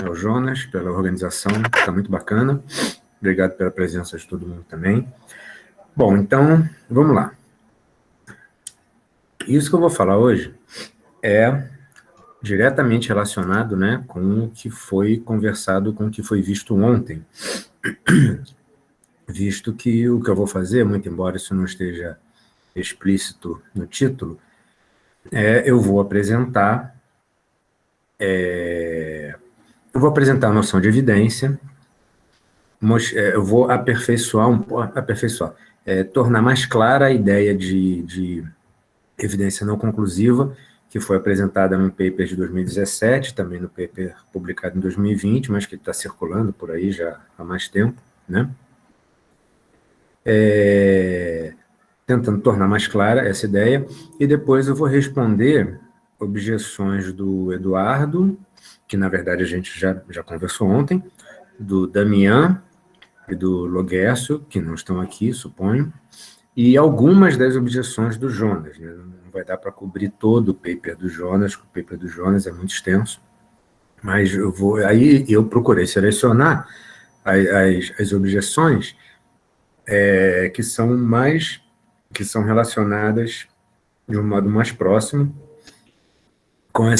ao Jonas pela organização, está muito bacana. Obrigado pela presença de todo mundo também. Bom, então, vamos lá. Isso que eu vou falar hoje é diretamente relacionado, né, com o que foi conversado, com o que foi visto ontem. Visto que o que eu vou fazer, muito embora isso não esteja explícito no título, eu vou apresentar a noção de evidência, eu vou tornar mais clara a ideia de evidência não conclusiva, que foi apresentada no paper de 2017, também no paper publicado em 2020, mas que está circulando por aí já há mais tempo, né? Tentando tornar mais clara essa ideia, e depois eu vou responder objeções do Eduardo, que na verdade a gente já conversou ontem, do Damian e do Loguercio, que não estão aqui, suponho, e algumas das objeções do Jonas, né? Não vai dar para cobrir todo o paper do Jonas, porque o paper do Jonas é muito extenso, mas aí eu procurei selecionar as objeções que são relacionadas de um modo mais próximo com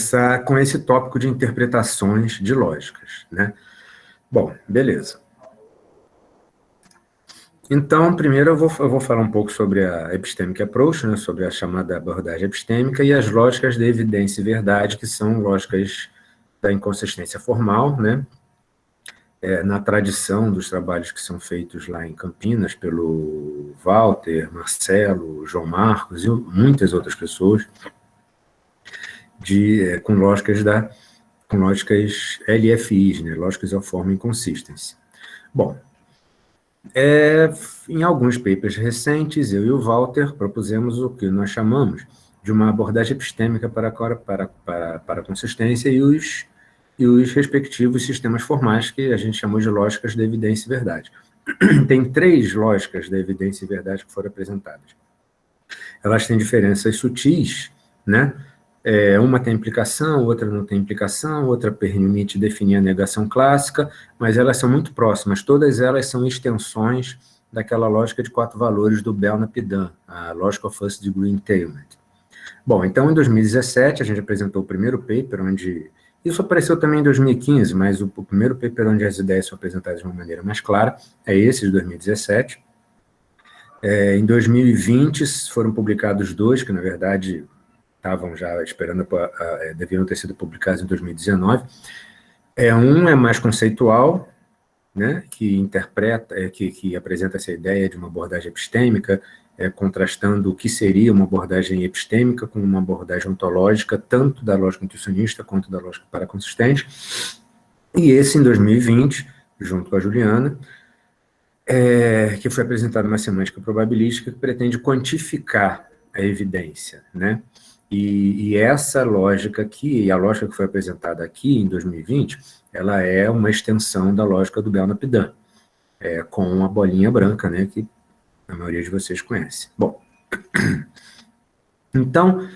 esse tópico de interpretações de lógicas, né? Bom, beleza. Então, primeiro eu vou falar um pouco sobre a epistemic approach, né, sobre a chamada abordagem epistêmica, e as lógicas de evidência e verdade, que são lógicas da inconsistência formal, né, na tradição dos trabalhos que são feitos lá em Campinas, pelo Walter, Marcelo, João Marcos e muitas outras pessoas, com lógicas LFIs, né, lógicas of form inconsistence. Bom, em alguns papers recentes, eu e o Walter propusemos o que nós chamamos de uma abordagem epistêmica para a consistência e os respectivos sistemas formais que a gente chamou de lógicas da evidência e verdade. Tem 3 lógicas da evidência e verdade que foram apresentadas. Elas têm diferenças sutis, né? Uma tem implicação, outra não tem implicação, outra permite definir a negação clássica, mas elas são muito próximas, todas elas são extensões daquela lógica de 4 valores do Bell-Napidan, a Logic of First Degree Entailment. Bom, então em 2017 a gente apresentou o primeiro paper, onde isso apareceu também em 2015, mas o primeiro paper onde as ideias são apresentadas de uma maneira mais clara é esse de 2017. Em 2020 foram publicados 2, que na verdade estavam já esperando, deviam ter sido publicados em 2019. Um é mais conceitual, né, que interpreta, que apresenta essa ideia de uma abordagem epistêmica, contrastando o que seria uma abordagem epistêmica com uma abordagem ontológica, tanto da lógica intuicionista quanto da lógica paraconsistente. E esse, em 2020, junto com a Juliana, que foi apresentado uma semântica probabilística que pretende quantificar a evidência, né? E essa lógica aqui, e a lógica que foi apresentada aqui em 2020, ela é uma extensão da lógica do Bell-Napidan, com a bolinha branca, né, que a maioria de vocês conhece. Bom, então,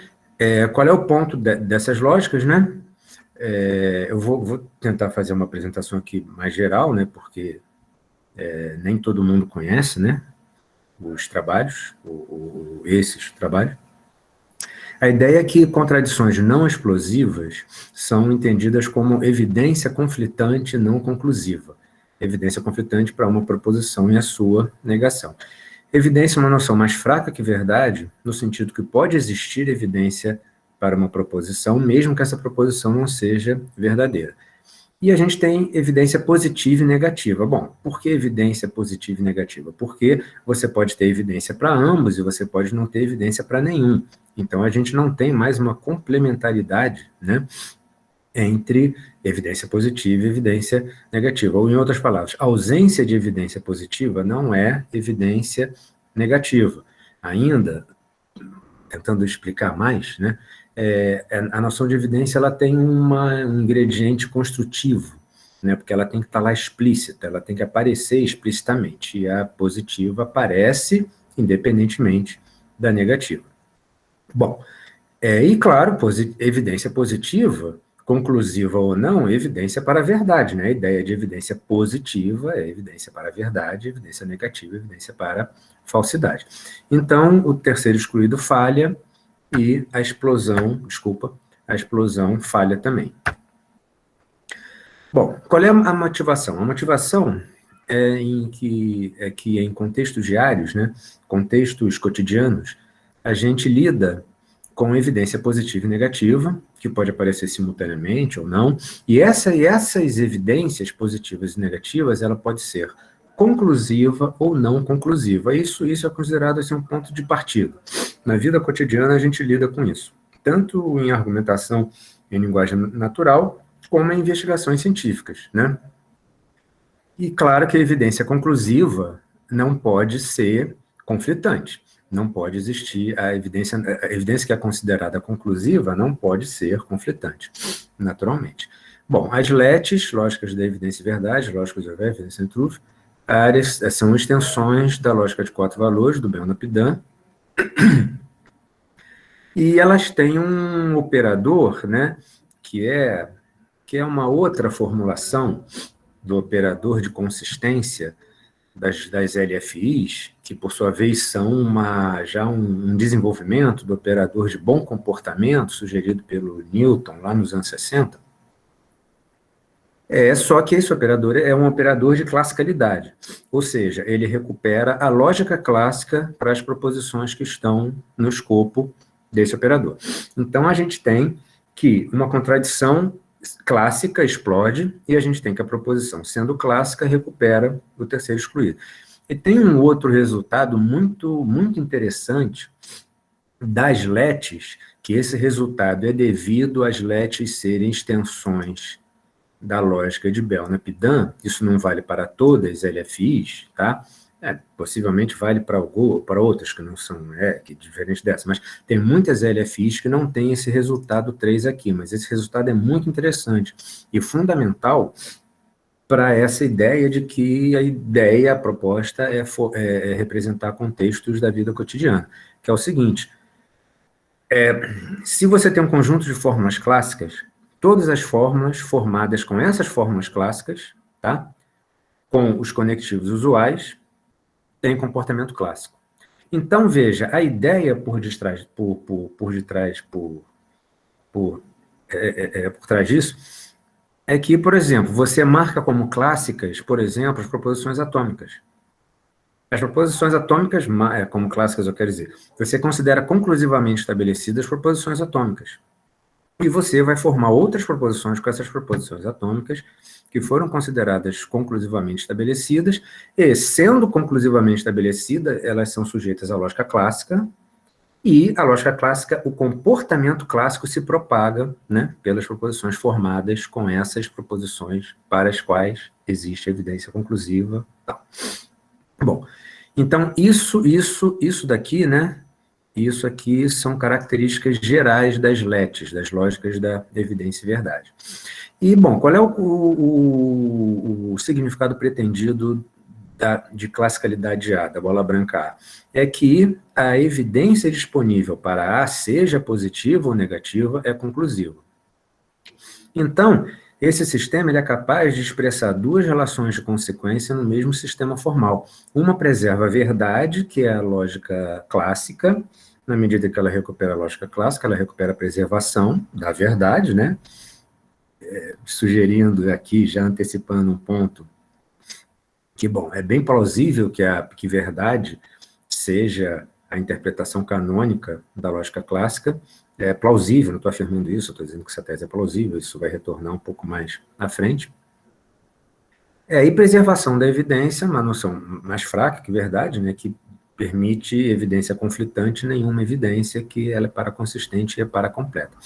qual é o ponto dessas lógicas, né? Eu vou tentar fazer uma apresentação aqui mais geral, né, porque nem todo mundo conhece, né, os trabalhos, esses trabalhos. A ideia é que contradições não explosivas são entendidas como evidência conflitante não conclusiva. Evidência conflitante para uma proposição e a sua negação. Evidência é uma noção mais fraca que verdade, no sentido que pode existir evidência para uma proposição, mesmo que essa proposição não seja verdadeira. E a gente tem evidência positiva e negativa. Bom, por que evidência positiva e negativa? Porque você pode ter evidência para ambos e você pode não ter evidência para nenhum. Então, a gente não tem mais uma complementaridade, né, entre evidência positiva e evidência negativa. Ou, em outras palavras, a ausência de evidência positiva não é evidência negativa. Ainda, tentando explicar mais, né, a noção de evidência ela tem um ingrediente construtivo, né, porque ela tem que estar lá explícita, ela tem que aparecer explicitamente, e a positiva aparece independentemente da negativa. Bom, e claro, evidência positiva conclusiva ou não, evidência para a verdade, né? A ideia de evidência positiva é evidência para a verdade, evidência negativa é evidência para a falsidade. Então, o terceiro excluído falha e a explosão falha também. Bom, qual é a motivação? A motivação é que em contextos diários, né, contextos cotidianos, a gente lida com evidência positiva e negativa, que pode aparecer simultaneamente ou não, e essas evidências positivas e negativas, ela pode ser conclusiva ou não conclusiva. Isso é considerado assim, um ponto de partida. Na vida cotidiana, a gente lida com isso, tanto em argumentação em linguagem natural, como em investigações científicas, né? E claro que a evidência conclusiva não pode ser conflitante. Não pode existir a evidência que é considerada conclusiva não pode ser conflitante, naturalmente. Bom, as LETs, lógicas da evidência e verdade, lógicas of evidence and truth, são extensões da lógica de quatro valores, do Bell-Napidan, e elas têm um operador, né, que é uma formulação do operador de consistência das LFIs, que por sua vez são já um desenvolvimento do operador de bom comportamento sugerido pelo Newton lá nos anos 60. Só que esse operador é um operador de classicalidade, ou seja, ele recupera a lógica clássica para as proposições que estão no escopo desse operador. Então, a gente tem que uma contradição clássica explode, e a gente tem que a proposição, sendo clássica, recupera o terceiro excluído. E tem um outro resultado muito, muito interessante das LETs, que esse resultado é devido às LETs serem extensões da lógica de Bell-Napidan. Isso não vale para todas as LFIs, tá? Possivelmente vale para outras que não são que diferente dessa, mas tem muitas LFIs que não têm esse resultado 3 aqui, mas esse resultado é muito interessante e fundamental para essa ideia de que a proposta é representar contextos da vida cotidiana, que é o seguinte, se você tem um conjunto de fórmulas clássicas, todas as fórmulas formadas com essas fórmulas clássicas, tá? Com os conectivos usuais, tem comportamento clássico. Então, veja, a ideia por trás disso é que, por exemplo, você marca como clássicas, por exemplo, as proposições atômicas. As proposições atômicas, como clássicas, eu quero dizer, você considera conclusivamente estabelecidas as proposições atômicas. E você vai formar outras proposições com essas proposições atômicas que foram consideradas conclusivamente estabelecidas, e, sendo conclusivamente estabelecidas, elas são sujeitas à lógica clássica, e a lógica clássica, o comportamento clássico se propaga, né, pelas proposições formadas com essas proposições para as quais existe evidência conclusiva. Tal. Bom, então, isso daqui, né, isso aqui são características gerais das LETs, das lógicas da evidência e verdade. E, bom, qual é o significado pretendido de classicalidade A, da bola branca A? É que a evidência disponível para A, seja positiva ou negativa, é conclusiva. Então, esse sistema ele é capaz de expressar duas relações de consequência no mesmo sistema formal. Uma preserva a verdade, que é a lógica clássica. Na medida que ela recupera a lógica clássica, ela recupera a preservação da verdade, né? Sugerindo aqui, já antecipando um ponto, que, bom, é bem plausível que verdade seja a interpretação canônica da lógica clássica. É plausível, não estou afirmando isso, estou dizendo que essa tese é plausível, isso vai retornar um pouco mais à frente. E preservação da evidência, uma noção mais fraca que verdade, né, que permite evidência conflitante, nenhuma evidência que ela é paraconsistente e é paracompleta.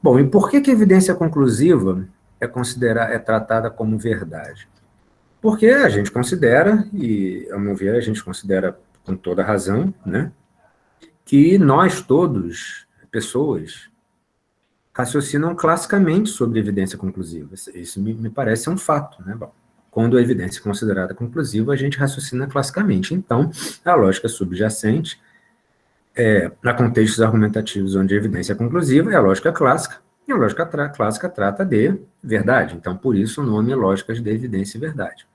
Bom, e por que a evidência conclusiva é tratada como verdade? Porque a gente considera, e, ao meu ver, a gente considera com toda razão, né, que nós todos, pessoas, raciocinam classicamente sobre evidência conclusiva. Isso me parece um fato, né? Bom, quando a evidência é considerada conclusiva, a gente raciocina classicamente. Então, a lógica subjacente, na contextos argumentativos onde a evidência é conclusiva, é a lógica clássica, E a lógica clássica trata de verdade. Então, por isso, o nome é lógicas de evidência e verdade.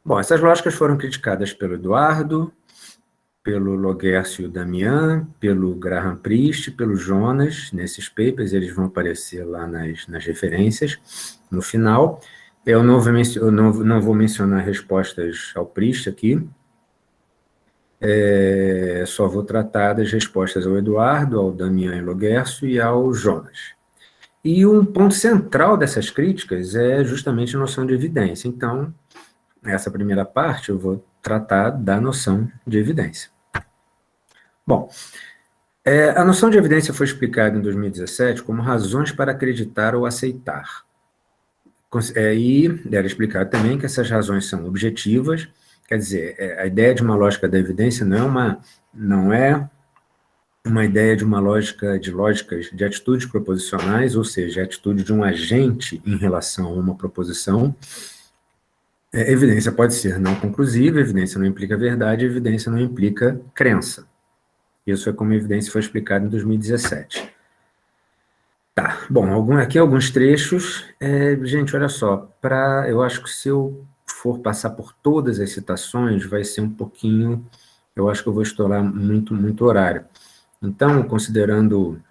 Bom, essas lógicas foram criticadas pelo Eduardo, pelo Loguercio e o Damian, pelo Graham Priest, pelo Jonas, nesses papers, eles vão aparecer lá nas referências, no final. Eu não vou mencionar respostas ao Priest aqui, só vou tratar das respostas ao Eduardo, ao Damian e Loguercio e ao Jonas. E um ponto central dessas críticas é justamente a noção de evidência. Então, essa primeira parte eu vou tratar da noção de evidência. Bom, a noção de evidência foi explicada em 2017 como razões para acreditar ou aceitar. E era explicado também que essas razões são objetivas, quer dizer, a ideia de uma lógica da evidência não é uma ideia de uma lógica de lógicas de atitudes proposicionais, ou seja, a atitude de um agente em relação a uma proposição. Evidência pode ser não conclusiva, evidência não implica verdade, evidência não implica crença. Isso é como a evidência foi explicada em 2017. Tá, bom, aqui alguns trechos. Gente, olha só, eu acho que se eu for passar por todas as citações, vai ser um pouquinho, eu acho que eu vou estourar muito, muito horário. Então, considerando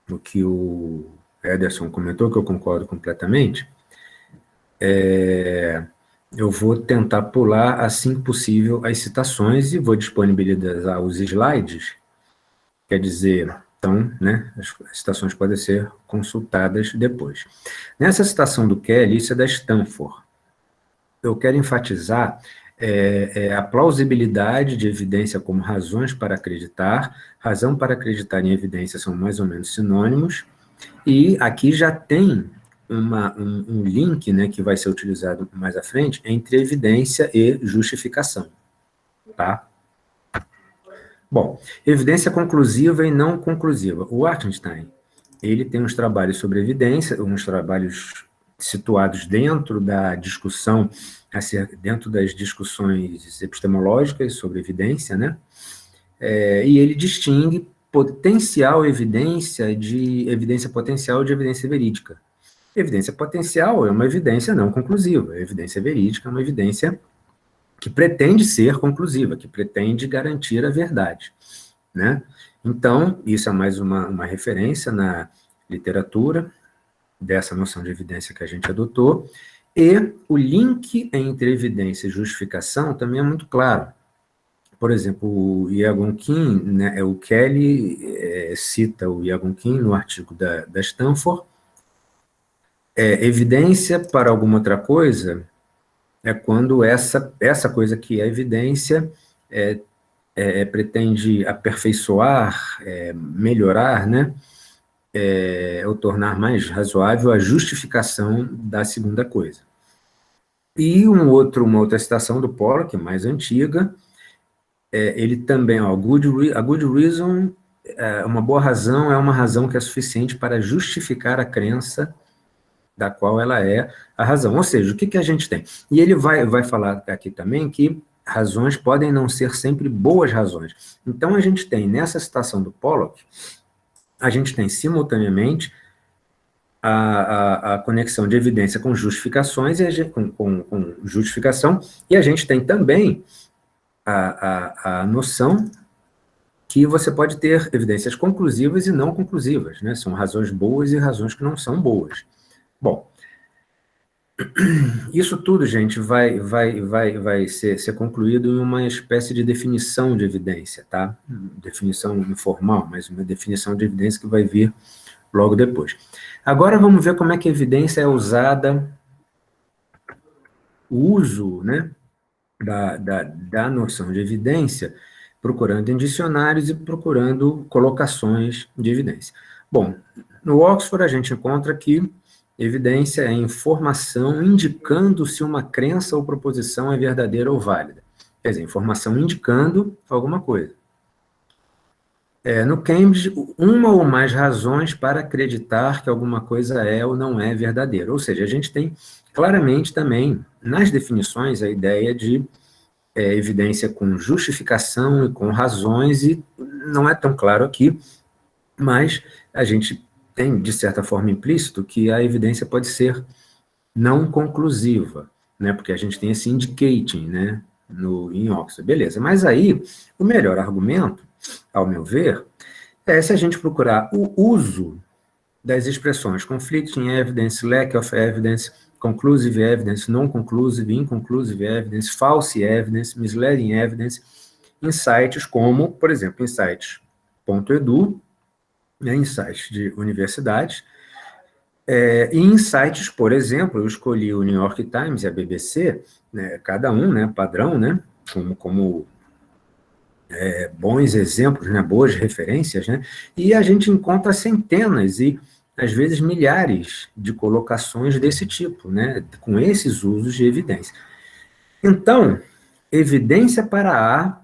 o que o Ederson comentou, que eu concordo completamente, eu vou tentar pular, assim que possível, as citações e vou disponibilizar os slides, quer dizer, então, né, as citações podem ser consultadas depois. Nessa citação do Kelly, isso é da Stanford. Eu quero enfatizar a plausibilidade de evidência como razões para acreditar, razão para acreditar em evidência são mais ou menos sinônimos, e aqui já tem um link, né, que vai ser utilizado mais à frente, entre evidência e justificação, tá? Bom, evidência conclusiva e não conclusiva. O Wittgenstein, ele tem uns trabalhos sobre evidência, uns trabalhos situados dentro da discussão, dentro das discussões epistemológicas sobre evidência, né? E ele distingue potencial evidência de evidência potencial de evidência verídica. Evidência potencial é uma evidência não conclusiva. A evidência verídica é uma evidência que pretende ser conclusiva, que pretende garantir a verdade, né? Então, isso é mais uma referência na literatura dessa noção de evidência que a gente adotou, e o link entre evidência e justificação também é muito claro. Por exemplo, o Iagon Kim, né, o Kelly cita o Iagon Kim no artigo da Stanford, evidência para alguma outra coisa é quando essa coisa que é evidência pretende aperfeiçoar, melhorar, né, ou tornar mais razoável a justificação da segunda coisa. E uma outra citação do Pollock, mais antiga, ele também, a good reason, uma boa razão é uma razão que é suficiente para justificar a crença da qual ela é a razão. Ou seja, o que a gente tem? E ele vai falar aqui também que razões podem não ser sempre boas razões. Então, a gente tem, nessa citação do Pollock, a gente tem simultaneamente a conexão de evidência com justificações, com justificação, e a gente tem também a noção que você pode ter evidências conclusivas e não conclusivas, né? São razões boas e razões que não são boas. Bom, isso tudo, gente, vai ser concluído em uma espécie de definição de evidência, tá? Definição informal, mas uma definição de evidência que vai vir logo depois. Agora vamos ver como é que a evidência é usada, o uso, né, da noção de evidência, procurando em dicionários e procurando colocações de evidência. Bom, no Oxford a gente encontra que evidência é informação indicando se uma crença ou proposição é verdadeira ou válida. Quer dizer, informação indicando alguma coisa. No Cambridge, uma ou mais razões para acreditar que alguma coisa é ou não é verdadeira. Ou seja, a gente tem claramente também, nas definições, a ideia de evidência com justificação e com razões, e não é tão claro aqui, mas a gente tem, de certa forma, implícito que a evidência pode ser não conclusiva, né? Porque a gente tem esse indicating, né? Em Oxford, beleza. Mas aí, o melhor argumento, ao meu ver, é se a gente procurar o uso das expressões conflicting evidence, lack of evidence, conclusive evidence, non-conclusive, inconclusive evidence, false evidence, misleading evidence, em sites como, por exemplo, em sites.edu, né, em sites de universidades, e em sites, por exemplo, eu escolhi o New York Times e a BBC, né, cada um, né, padrão, né, como bons exemplos, né, boas referências, né, e a gente encontra centenas e, às vezes, milhares de colocações desse tipo, né, com esses usos de evidência. Então, evidência para A,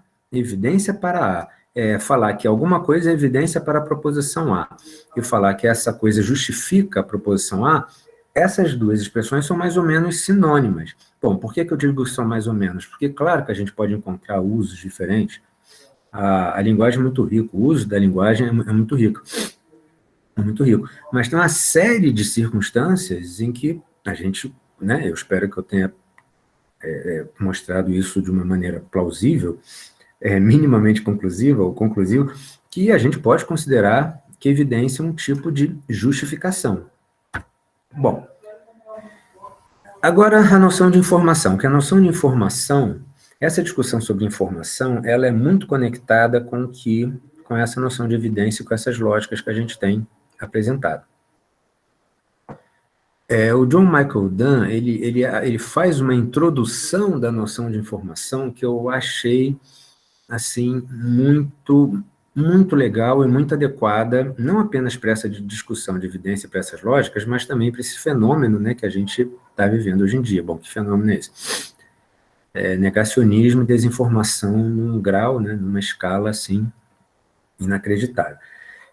falar que alguma coisa é evidência para a proposição A, e falar que essa coisa justifica a proposição A, essas duas expressões são mais ou menos sinônimas. Bom, por que eu digo que são mais ou menos? Porque, claro que a gente pode encontrar usos diferentes, a linguagem é muito rica, o uso da linguagem é muito rico. É muito rico. Mas tem uma série de circunstâncias em que a gente, né, eu espero que eu tenha mostrado isso de uma maneira plausível, minimamente conclusiva ou conclusiva, que a gente pode considerar que evidência é um tipo de justificação. Bom, agora a noção de informação, que a noção de informação, essa discussão sobre informação, ela é muito conectada com essa noção de evidência, com essas lógicas que a gente tem apresentado. O John Michael Dunn, ele faz uma introdução da noção de informação que eu achei, assim, muito legal e muito adequada, não apenas para essa discussão de evidência, para essas lógicas, mas também para esse fenômeno, né, que a gente está vivendo hoje em dia. Bom, que fenômeno é esse? Negacionismo e desinformação num grau, né, numa escala, assim, inacreditável.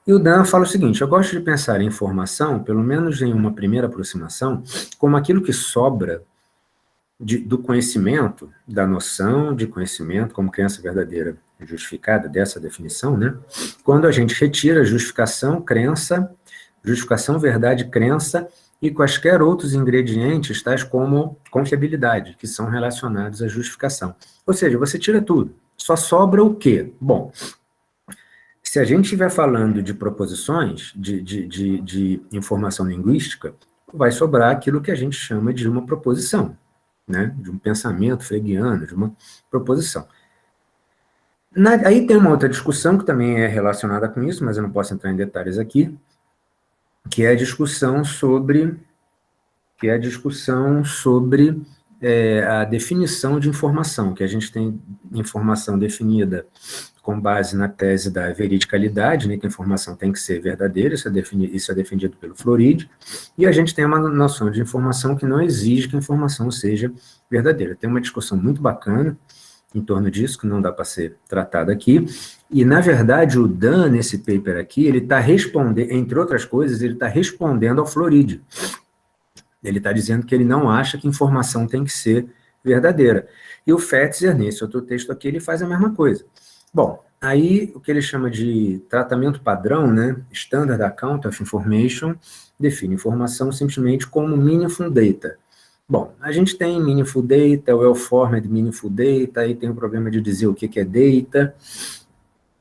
E o Dan fala o seguinte: eu gosto de pensar em informação, pelo menos em uma primeira aproximação, como aquilo que sobra do conhecimento, da noção de conhecimento como crença verdadeira justificada, dessa definição, né? Quando a gente retira justificação, verdade, crença e quaisquer outros ingredientes, tais como confiabilidade, que são relacionados à justificação. Ou seja, você tira tudo. Só sobra o quê? Bom, se a gente estiver falando de proposições, de informação linguística, vai sobrar aquilo que a gente chama de uma proposição, né? De um pensamento freguiano, de uma proposição. Aí tem uma outra discussão que também é relacionada com isso, mas eu não posso entrar em detalhes aqui, que é a discussão sobre a definição de informação, que a gente tem informação definida com base na tese da veridicalidade, né, que a informação tem que ser verdadeira, isso é defendido pelo Floridi, e a gente tem uma noção de informação que não exige que a informação seja verdadeira. Tem uma discussão muito bacana em torno disso, que não dá para ser tratada aqui, e, na verdade, o Dan, nesse paper aqui, ele está respondendo, entre outras coisas, ele está respondendo ao Floridi. Ele está dizendo que ele não acha que informação tem que ser verdadeira. E o Fetzer, nesse outro texto aqui, ele faz a mesma coisa. Bom, aí o que ele chama de tratamento padrão, né, Standard Account of Information, define informação simplesmente como meaningful data. Bom, a gente tem meaningful data, well-formed meaningful data, aí tem o problema de dizer o que é data,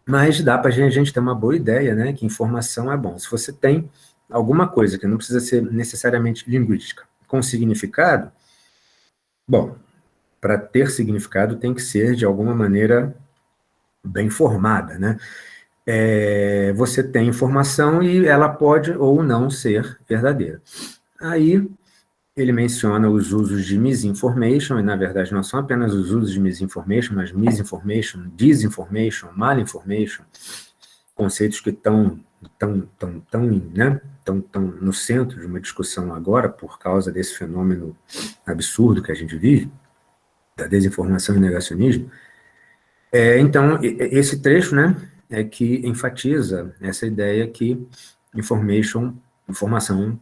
mas dá para a gente ter uma boa ideia, né, que informação é bom. Se você tem alguma coisa que não precisa ser necessariamente linguística, com significado, bom, para ter significado tem que ser, de alguma maneira, bem formada, né? Você tem informação e ela pode ou não ser verdadeira. Aí, ele menciona os usos de misinformation, e na verdade não são apenas os usos de misinformation, mas misinformation, disinformation, malinformation, conceitos que estão né, no centro de uma discussão agora, por causa desse fenômeno absurdo que a gente vive, da desinformação e negacionismo. Então, esse trecho, né, é que enfatiza essa ideia que informação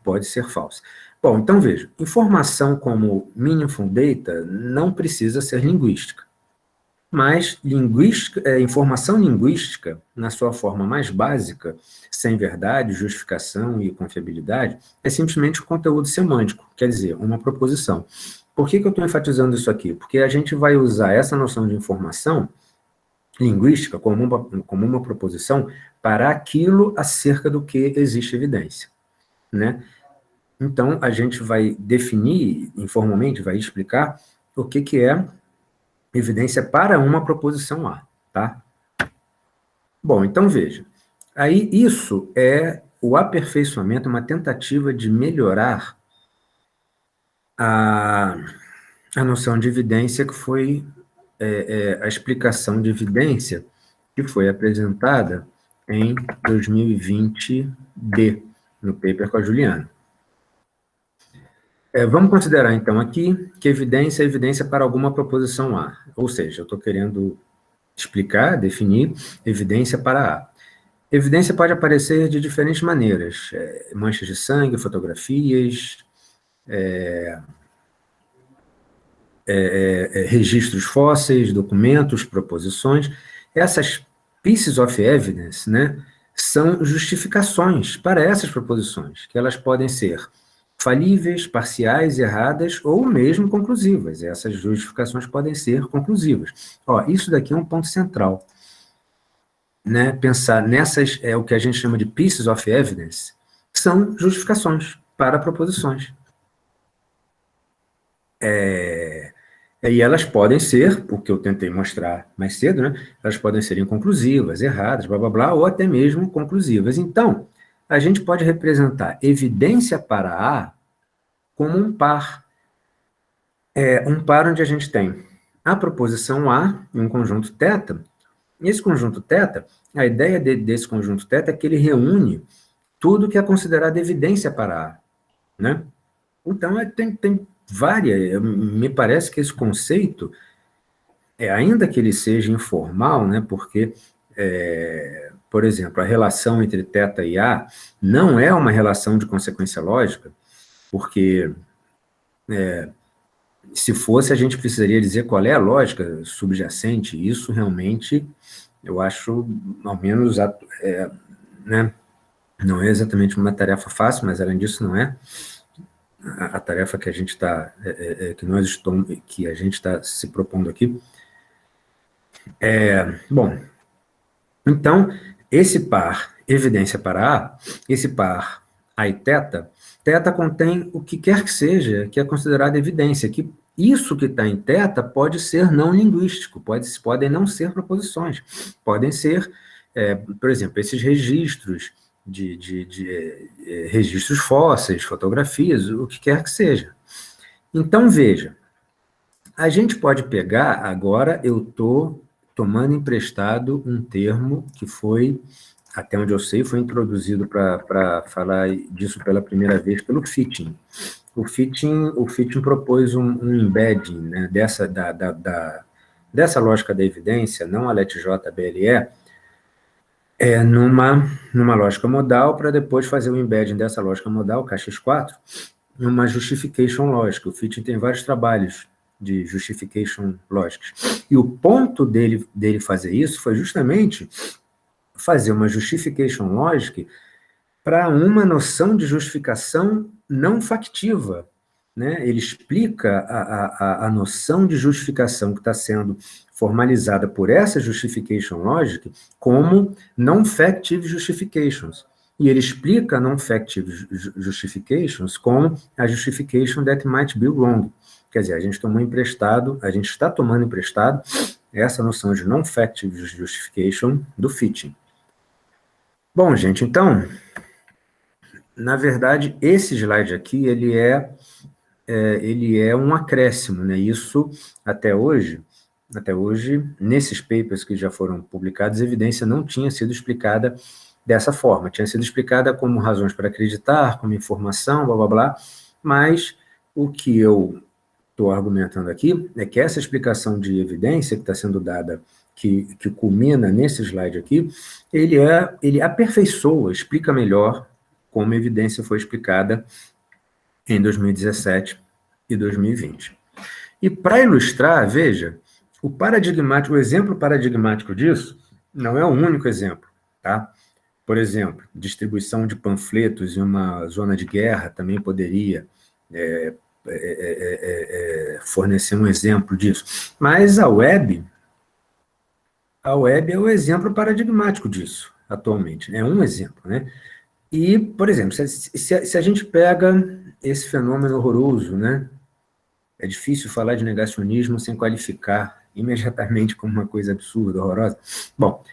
pode ser falsa. Bom, então veja, informação como meaningful data não precisa ser linguística. Mas informação linguística, na sua forma mais básica, sem verdade, justificação e confiabilidade, é simplesmente o conteúdo semântico, quer dizer, uma proposição. Por que eu estou enfatizando isso aqui? Porque a gente vai usar essa noção de informação linguística como uma proposição para aquilo acerca do que existe evidência, né? Então, a gente vai definir, informalmente, vai explicar o que é evidência para uma proposição A, tá? Bom, então veja. Aí isso é o aperfeiçoamento, uma tentativa de melhorar a, a noção de evidência que foi a explicação de evidência que foi apresentada em 2020D, no paper com a Juliana. Vamos considerar, então, aqui que evidência é evidência para alguma proposição A. Ou seja, eu estou querendo explicar, definir evidência para A. Evidência pode aparecer de diferentes maneiras. Manchas de sangue, fotografias, registros fósseis, documentos, proposições. Essas pieces of evidence, né, são justificações para essas proposições, que elas podem ser falíveis, parciais, erradas ou mesmo conclusivas. Essas justificações podem ser conclusivas. Isso daqui é um ponto central. Né? Pensar nessas, o que a gente chama de pieces of evidence, são justificações para proposições. E elas podem ser, o que eu tentei mostrar mais cedo, né? Elas podem ser inconclusivas, erradas, blá, blá, blá, ou até mesmo conclusivas. Então, a gente pode representar evidência para A como um par. Um par onde a gente tem a proposição A e um conjunto θ. E esse conjunto θ, a ideia desse conjunto θ é que ele reúne tudo que é considerado evidência para A. Né? Então, tem várias. Me parece que esse conceito, ainda que ele seja informal, né, porque, por exemplo, a relação entre θ e A não é uma relação de consequência lógica, porque se fosse, a gente precisaria dizer qual é a lógica subjacente. Isso realmente, eu acho, ao menos, né, não é exatamente uma tarefa fácil, mas além disso não é a tarefa que a gente está, que a gente está se propondo aqui. Bom, então, esse par evidência para A, esse par A e θ, θ contém o que quer que seja que é considerado evidência, que isso que está em θ pode ser não linguístico, podem não ser proposições, podem ser, por exemplo, esses registros registros fósseis, fotografias, o que quer que seja. Então, veja, a gente pode pegar, agora eu estou tomando emprestado um termo que foi, até onde eu sei, foi introduzido para falar disso pela primeira vez pelo Fitting. O Fitting propôs um embedding, né, dessa lógica da evidência, não a LetJ-BLE, numa lógica modal, para depois fazer o embedding dessa lógica modal, KX4, numa justification lógica. O Fitting tem vários trabalhos de justification lógicas. E o ponto dele fazer isso foi justamente fazer uma justification logic para uma noção de justificação não factiva. Né? Ele explica a noção de justificação que está sendo formalizada por essa justification logic como non-factive justifications. E ele explica non-factive justifications como a justification that might be wrong. Quer dizer, a gente está tomando emprestado essa noção de non-factive justification do Fitting. Bom, gente, então, na verdade, esse slide aqui, ele é um acréscimo, né? Isso, até hoje, nesses papers que já foram publicados, a evidência não tinha sido explicada dessa forma, tinha sido explicada como razões para acreditar, como informação, blá, blá, blá, mas o que eu estou argumentando aqui é que essa explicação de evidência que está sendo dada, que culmina nesse slide aqui, ele aperfeiçoa, explica melhor como a evidência foi explicada em 2017 e 2020. E para ilustrar, veja, O exemplo paradigmático disso não é o único exemplo, tá? Por exemplo, distribuição de panfletos em uma zona de guerra também poderia é, fornecer um exemplo disso. Mas a web é o exemplo paradigmático disso, atualmente, é um exemplo, né? E, por exemplo, se a gente pega esse fenômeno horroroso, né? É difícil falar de negacionismo sem qualificar imediatamente como uma coisa absurda, horrorosa. Bom,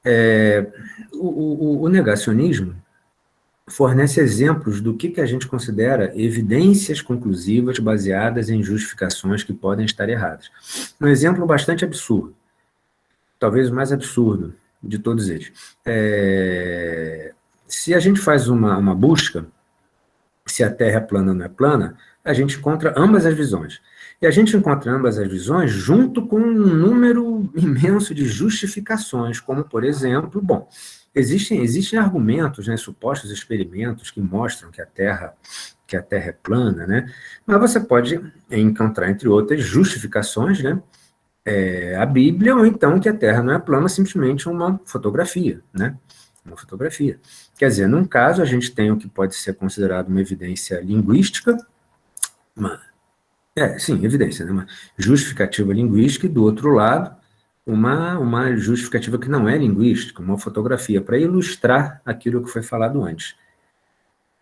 é, o negacionismo fornece exemplos do que a gente considera evidências conclusivas baseadas em justificações que podem estar erradas. Um exemplo bastante absurdo, talvez o mais absurdo de todos eles. Se a gente faz uma busca, se a Terra é plana ou não é plana, a gente encontra ambas as visões. E a gente encontra ambas as visões junto com um número imenso de justificações, como, por exemplo, bom, existem argumentos, né, supostos experimentos que mostram que a Terra é plana, né? Mas você pode encontrar, entre outras, justificações, né? A Bíblia, ou então que a Terra não é plana, simplesmente uma fotografia, né? Uma fotografia. Quer dizer, num caso, a gente tem o que pode ser considerado uma evidência linguística, sim, evidência, né? Uma justificativa linguística, e do outro lado, uma justificativa que não é linguística, uma fotografia, para ilustrar aquilo que foi falado antes.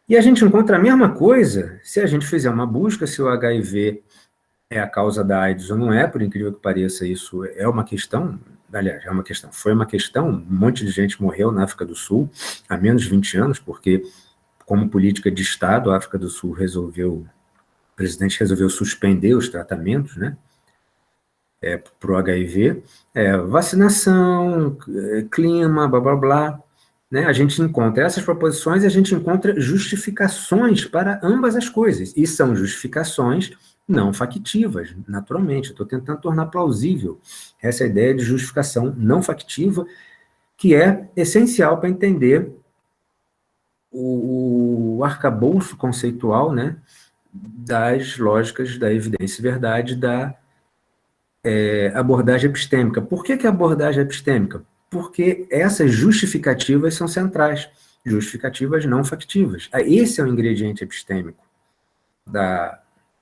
E a gente encontra a mesma coisa se a gente fizer uma busca se o HIV é a causa da AIDS ou não é, por incrível que pareça, isso é uma questão, aliás, foi uma questão, um monte de gente morreu na África do Sul há menos de 20 anos, porque, como política de Estado, a África do Sul o presidente resolveu suspender os tratamentos, né, para o HIV, vacinação, clima, blá, blá, blá, né, a gente encontra essas proposições e a gente encontra justificações para ambas as coisas, e são justificações não factivas, naturalmente. Estou tentando tornar plausível essa ideia de justificação não factiva, que é essencial para entender o arcabouço conceitual, né, das lógicas da evidência e verdade da abordagem epistêmica. Por que a abordagem epistêmica? Porque essas justificativas são centrais, justificativas não factivas. Esse é o ingrediente epistêmico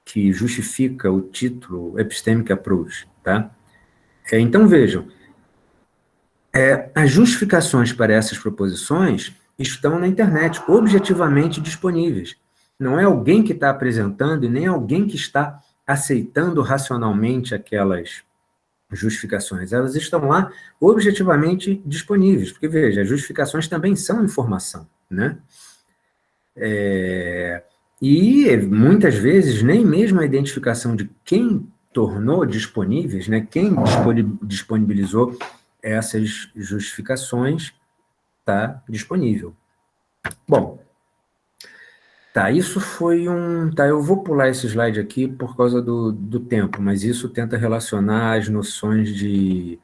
que justifica o título Epistemic Approach, tá? Então, vejam, as justificações para essas proposições estão na internet, objetivamente disponíveis. Não é alguém que está apresentando e nem alguém que está aceitando racionalmente aquelas justificações. Elas estão lá objetivamente disponíveis, porque, veja, as justificações também são informação, né? E muitas vezes nem mesmo a identificação de quem tornou disponíveis, né, quem disponibilizou essas justificações está disponível. Bom, tá, isso foi tá, eu vou pular esse slide aqui por causa do tempo, mas isso tenta relacionar as noções de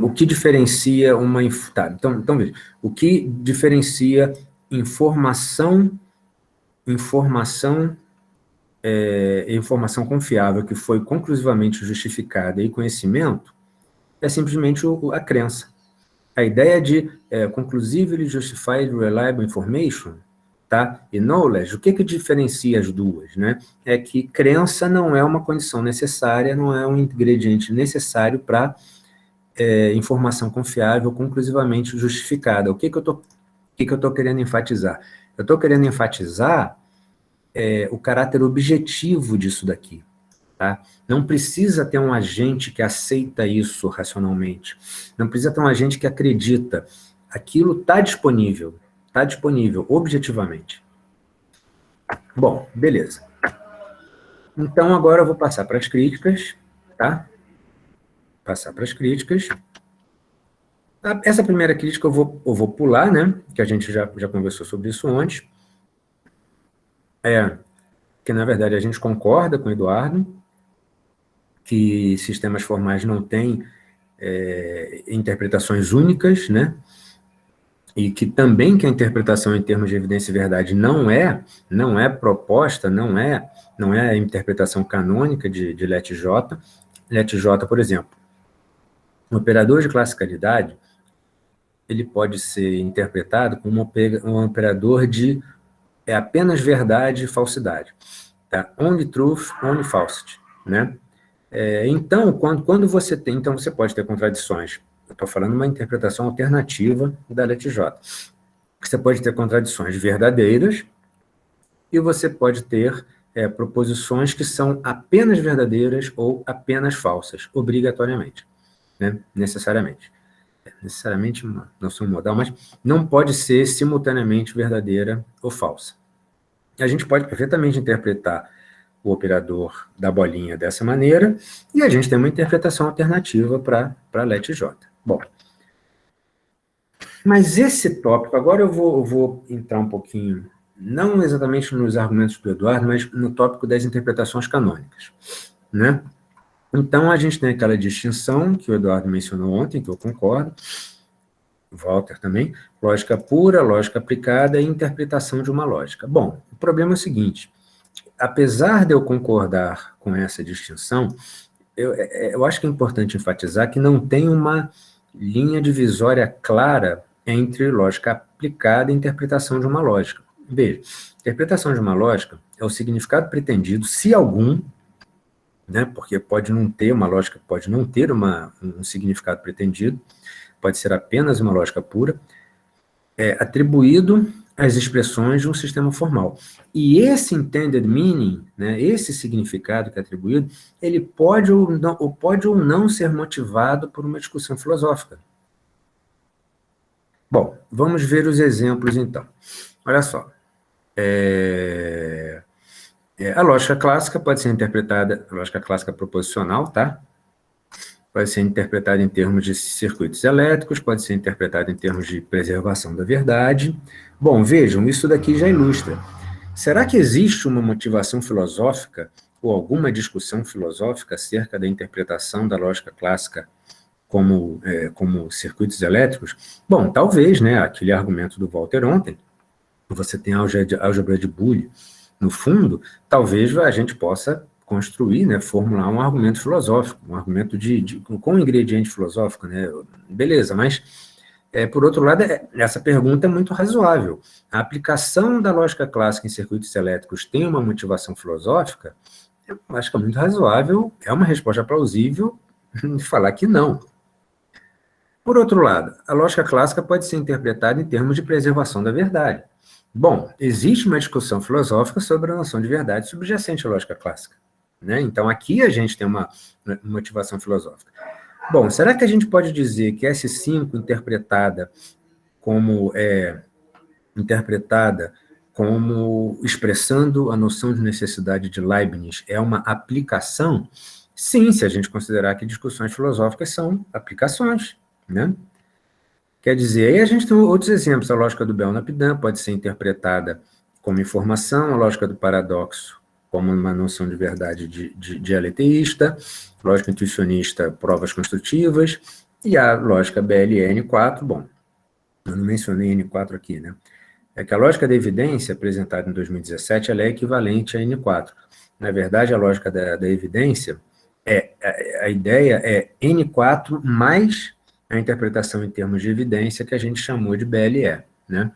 o que diferencia uma... Tá, então veja, o que diferencia informação confiável que foi conclusivamente justificada e conhecimento é simplesmente a crença. A ideia de conclusively justified reliable information, tá? E knowledge, o que diferencia as duas, né? É que crença não é uma condição necessária, não é um ingrediente necessário para informação confiável, conclusivamente justificada. O que eu estou querendo enfatizar? Eu estou querendo enfatizar o caráter objetivo disso daqui. Tá? Não precisa ter um agente que aceita isso racionalmente. Não precisa ter um agente que acredita. Aquilo está disponível objetivamente. Bom, beleza. Então, agora eu vou passar para as críticas, tá? Passar para as críticas. Essa primeira crítica eu vou pular, né? Que a gente já conversou sobre isso antes. Que, na verdade, a gente concorda com o Eduardo, que sistemas formais não têm interpretações únicas, né? e que também que a interpretação em termos de evidência e verdade não é proposta, não é a interpretação canônica de LET-J. LET-J, por exemplo, um operador de classicalidade, ele pode ser interpretado como um operador de apenas verdade e falsidade. Tá? Only truth, only falsity. Né? Então, quando você tem... Então, você pode ter contradições. Eu estou falando uma interpretação alternativa da LET-J. Você pode ter contradições verdadeiras e você pode ter proposições que são apenas verdadeiras ou apenas falsas, obrigatoriamente, né? Necessariamente. Necessariamente uma noção modal, mas não pode ser simultaneamente verdadeira ou falsa. A gente pode perfeitamente interpretar o operador da bolinha dessa maneira, e a gente tem uma interpretação alternativa para LET-J. Bom, mas esse tópico, agora eu vou entrar um pouquinho, não exatamente nos argumentos do Eduardo, mas no tópico das interpretações canônicas, né? Então, a gente tem aquela distinção que o Eduardo mencionou ontem, que eu concordo, Walter também, lógica pura, lógica aplicada e interpretação de uma lógica. Bom, o problema é o seguinte, apesar de eu concordar com essa distinção, eu acho que é importante enfatizar que não tem uma linha divisória clara entre lógica aplicada e interpretação de uma lógica. Veja, interpretação de uma lógica é o significado pretendido, se algum, né, porque pode não ter uma lógica, pode não ter um significado pretendido, pode ser apenas uma lógica pura, atribuído às expressões de um sistema formal. E esse intended meaning, né, esse significado que é atribuído, ele pode ou não ser motivado por uma discussão filosófica. Bom, vamos ver os exemplos, então. Olha só. A lógica clássica pode ser interpretada, a lógica clássica proposicional, tá? Pode ser interpretada em termos de circuitos elétricos, pode ser interpretada em termos de preservação da verdade. Bom, vejam, isso daqui já ilustra. Será que existe uma motivação filosófica ou alguma discussão filosófica acerca da interpretação da lógica clássica como circuitos elétricos? Bom, talvez, né? Aquele argumento do Walter ontem, você tem álgebra de Boole no fundo, talvez a gente possa construir, né, formular um argumento filosófico, um argumento com um ingrediente filosófico, né? Beleza, mas, por outro lado, essa pergunta é muito razoável. A aplicação da lógica clássica em circuitos elétricos tem uma motivação filosófica? Eu acho que é muito razoável, é uma resposta plausível falar que não. Por outro lado, a lógica clássica pode ser interpretada em termos de preservação da verdade. Bom, existe uma discussão filosófica sobre a noção de verdade subjacente à lógica clássica, né? Então, aqui a gente tem uma motivação filosófica. Bom, será que a gente pode dizer que S5 interpretada como expressando a noção de necessidade de Leibniz é uma aplicação? Sim, se a gente considerar que discussões filosóficas são aplicações, né? Quer dizer, aí a gente tem outros exemplos. A lógica do Bell-Napidam pode ser interpretada como informação, a lógica do paradoxo como uma noção de verdade dialeteísta, lógica intuicionista, provas construtivas, e a lógica BLN4, bom, eu não mencionei N4 aqui, né? É que a lógica da evidência, apresentada em 2017, ela é equivalente a N4. Na verdade, a lógica da evidência, a ideia é N4 mais a interpretação em termos de evidência que a gente chamou de BLE, né?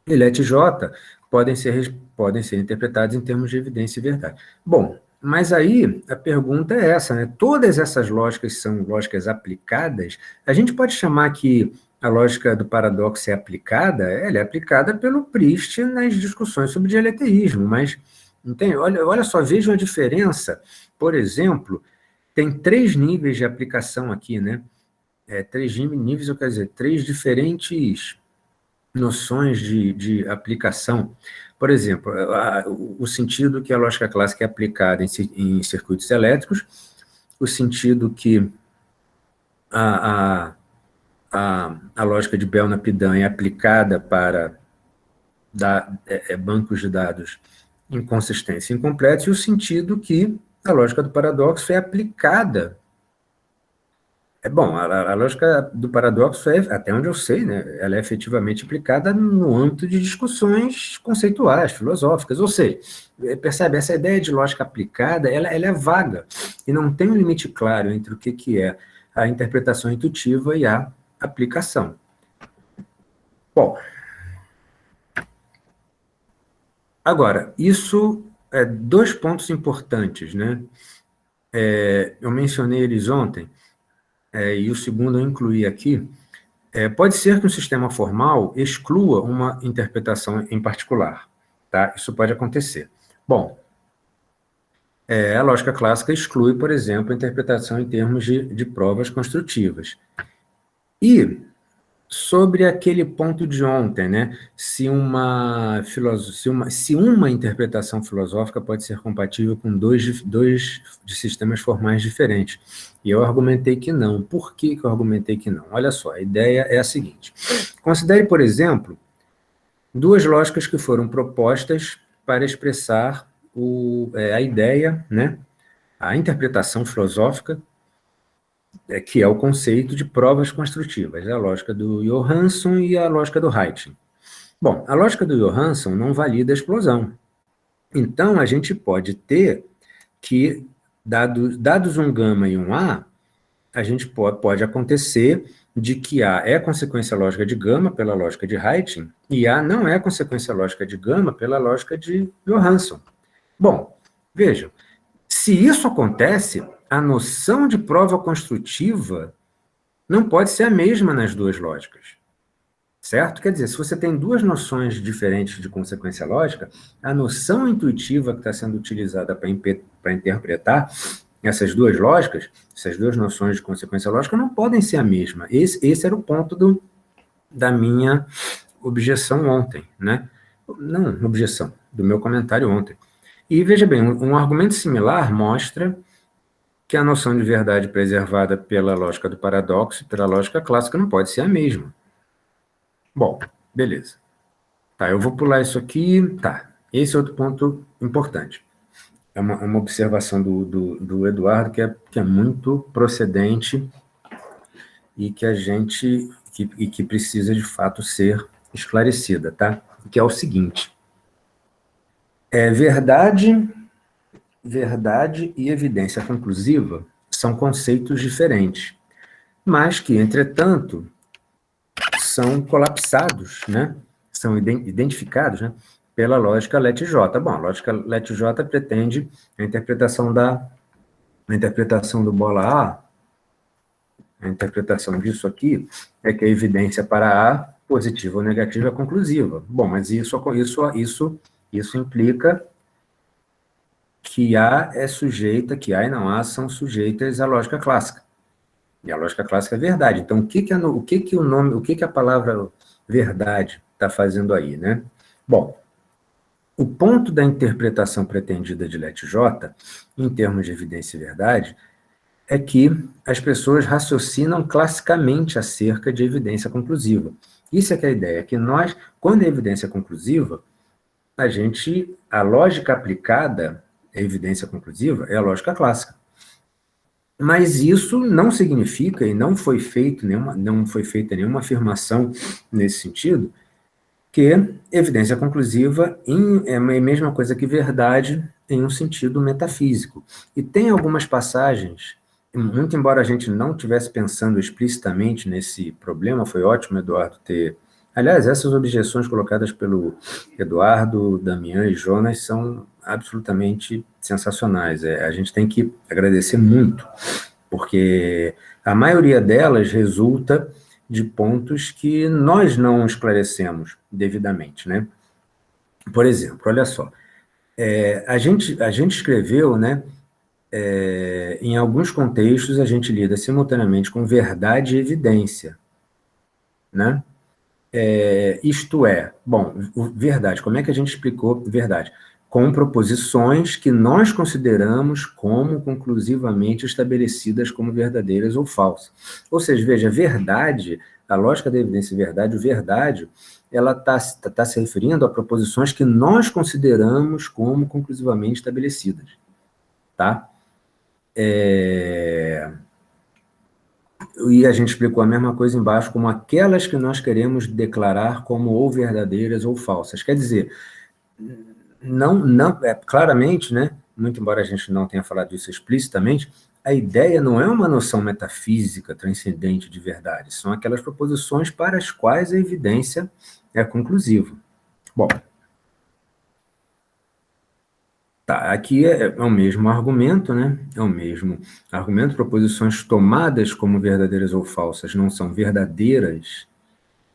E LET-J podem ser interpretados em termos de evidência e verdade. Bom, mas aí a pergunta é essa, né? Todas essas lógicas são lógicas aplicadas. A gente pode chamar que a lógica do paradoxo é aplicada? Ela é aplicada pelo Priest nas discussões sobre dialeteísmo, mas entende? Olha só, vejam a diferença. Por exemplo, tem 3 níveis de aplicação aqui, né? 3 níveis, eu quero dizer, 3 diferentes noções de aplicação. Por exemplo, o sentido que a lógica clássica é aplicada em circuitos elétricos, o sentido que a lógica de Bell-Napidam é aplicada para bancos de dados inconsistentes e incompletos, e o sentido que a lógica do paradoxo é aplicada Bom, a lógica do paradoxo é, até onde eu sei, né, ela é efetivamente aplicada no âmbito de discussões conceituais, filosóficas, ou seja, percebe, essa ideia de lógica aplicada, ela é vaga, e não tem um limite claro entre o que é a interpretação intuitiva e a aplicação. Bom, agora, isso é dois pontos importantes, né? Eu mencionei eles ontem, e o segundo eu incluí aqui. Pode ser que um sistema formal exclua uma interpretação em particular, tá? Isso pode acontecer. Bom, a lógica clássica exclui, por exemplo, a interpretação em termos de provas construtivas. E sobre aquele ponto de ontem, né? Se uma interpretação filosófica pode ser compatível com dois de sistemas formais diferentes. E eu argumentei que não. Por que eu argumentei que não? Olha só, a ideia é a seguinte. Considere, por exemplo, duas lógicas que foram propostas para expressar a ideia, né? A interpretação filosófica, que é o conceito de provas construtivas, a lógica do Johansson e a lógica do Heiting. Bom, a lógica do Johansson não valida a explosão. Então, a gente pode ter que, dados um gama e um A, a gente pode acontecer de que A é consequência lógica de gama pela lógica de Heiting e A não é consequência lógica de gama pela lógica de Johansson. Bom, vejam, se isso acontece, a noção de prova construtiva não pode ser a mesma nas duas lógicas, certo? Quer dizer, se você tem duas noções diferentes de consequência lógica, a noção intuitiva que está sendo utilizada para interpretar essas duas lógicas, essas duas noções de consequência lógica, não podem ser a mesma. Esse era o ponto da minha objeção ontem, né? Não, objeção, do meu comentário ontem. E veja bem, um argumento similar mostra que a noção de verdade preservada pela lógica do paradoxo e pela lógica clássica não pode ser a mesma. Bom, beleza. Tá, eu vou pular isso aqui. Tá, esse é outro ponto importante. É uma observação do Eduardo que é muito procedente e que que precisa de fato ser esclarecida, tá? Que é o seguinte: verdade e evidência conclusiva são conceitos diferentes, mas que, entretanto, são colapsados, né? São identificados, né? Pela lógica LET-J. Bom, a lógica LET-J pretende a interpretação do bola A, a interpretação disso aqui é que a evidência para A, positiva ou negativa, é conclusiva. Bom, mas isso implica que que A e não A são sujeitas à lógica clássica. E a lógica clássica é verdade. Então, o que a palavra verdade está fazendo aí, né? Bom, o ponto da interpretação pretendida de LET-J, em termos de evidência e verdade, é que as pessoas raciocinam classicamente acerca de evidência conclusiva. Isso é que é a ideia, que nós, quando é evidência conclusiva, a lógica aplicada à evidência conclusiva é a lógica clássica. Mas isso não significa, e não foi feita nenhuma afirmação nesse sentido, que evidência conclusiva é a mesma coisa que verdade em um sentido metafísico. E tem algumas passagens, muito embora a gente não estivesse pensando explicitamente nesse problema, foi ótimo, Eduardo, ter... Aliás, essas objeções colocadas pelo Eduardo, Damião e Jonas são absolutamente sensacionais. A gente tem que agradecer muito, porque a maioria delas resulta de pontos que nós não esclarecemos devidamente, né? Por exemplo, olha só, a gente escreveu, né? Em alguns contextos a gente lida simultaneamente com verdade e evidência, né? Isto é, bom, verdade, como é que a gente explicou verdade? Com proposições que nós consideramos como conclusivamente estabelecidas como verdadeiras ou falsas. Ou seja, veja, verdade, a lógica da evidência e verdade, ela tá se referindo a proposições que nós consideramos como conclusivamente estabelecidas, tá? E a gente explicou a mesma coisa embaixo, como aquelas que nós queremos declarar como ou verdadeiras ou falsas. Quer dizer, não, claramente, né, muito embora a gente não tenha falado isso explicitamente, a ideia não é uma noção metafísica transcendente de verdade, são aquelas proposições para as quais a evidência é conclusiva. Bom, tá, aqui é o mesmo argumento, né? É o mesmo argumento, proposições tomadas como verdadeiras ou falsas não são verdadeiras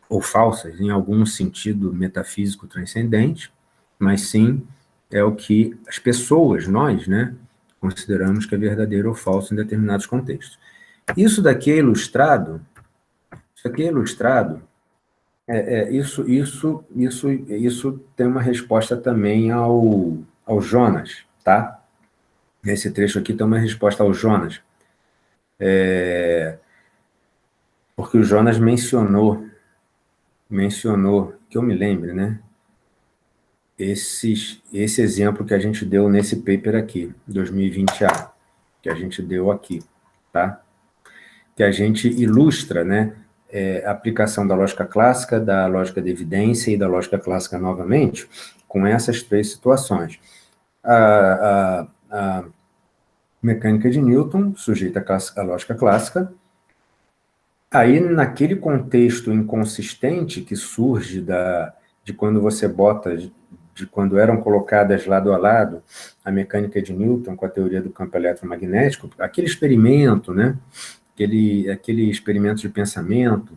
ou falsas em algum sentido metafísico transcendente, mas sim é o que as pessoas, nós, né, consideramos que é verdadeiro ou falso em determinados contextos. Isso aqui é ilustrado, isso tem uma resposta também ao Jonas, tá? Esse trecho aqui tem uma resposta ao Jonas, porque o Jonas mencionou, que eu me lembre, né? Esse exemplo que a gente deu nesse paper aqui, 2020A, que a gente deu aqui, tá? Que a gente ilustra, né, a aplicação da lógica clássica, da lógica de evidência e da lógica clássica novamente, com essas três situações. A mecânica de Newton, sujeita à lógica clássica, aí naquele contexto inconsistente que surge de quando você bota, de quando eram colocadas lado a lado a mecânica de Newton com a teoria do campo eletromagnético, aquele experimento, né, aquele experimento de pensamento,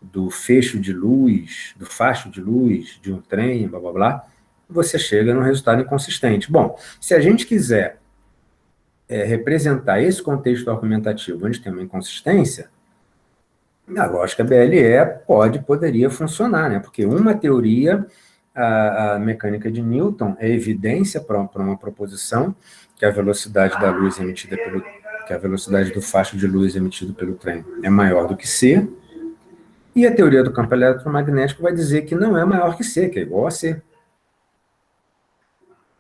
do fecho de luz, do facho de luz de um trem, blá, blá, blá, você chega num resultado inconsistente. Bom, se a gente quiser representar esse contexto argumentativo onde tem uma inconsistência, a lógica BLE poderia funcionar, né? Porque uma teoria, a mecânica de Newton, é evidência para uma proposição que a velocidade da luz emitida que a velocidade do facho de luz emitido pelo trem é maior do que c, e a teoria do campo eletromagnético vai dizer que não é maior que c, que é igual a c.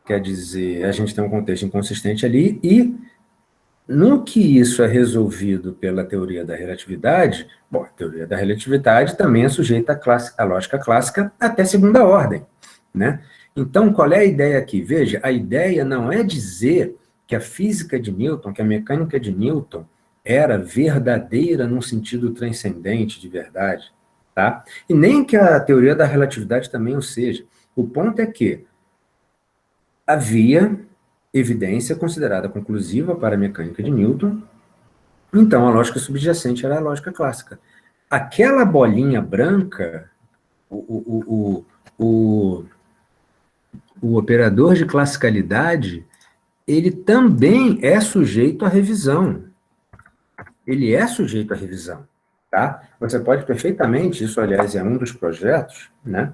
Quer dizer, a gente tem um contexto inconsistente ali, e no que isso é resolvido pela teoria da relatividade, bom, a teoria da relatividade também é sujeita à lógica clássica até segunda ordem, né? Então, qual é a ideia aqui? Veja, a ideia não é dizer que a física de Newton, que a mecânica de Newton era verdadeira num sentido transcendente de verdade, tá? E nem que a teoria da relatividade também o seja. O ponto é que havia evidência considerada conclusiva para a mecânica de Newton, então a lógica subjacente era a lógica clássica. Aquela bolinha branca, o operador de classicalidade, ele também é sujeito à revisão. Ele é sujeito à revisão, tá? Você pode perfeitamente, isso aliás é um dos projetos, né?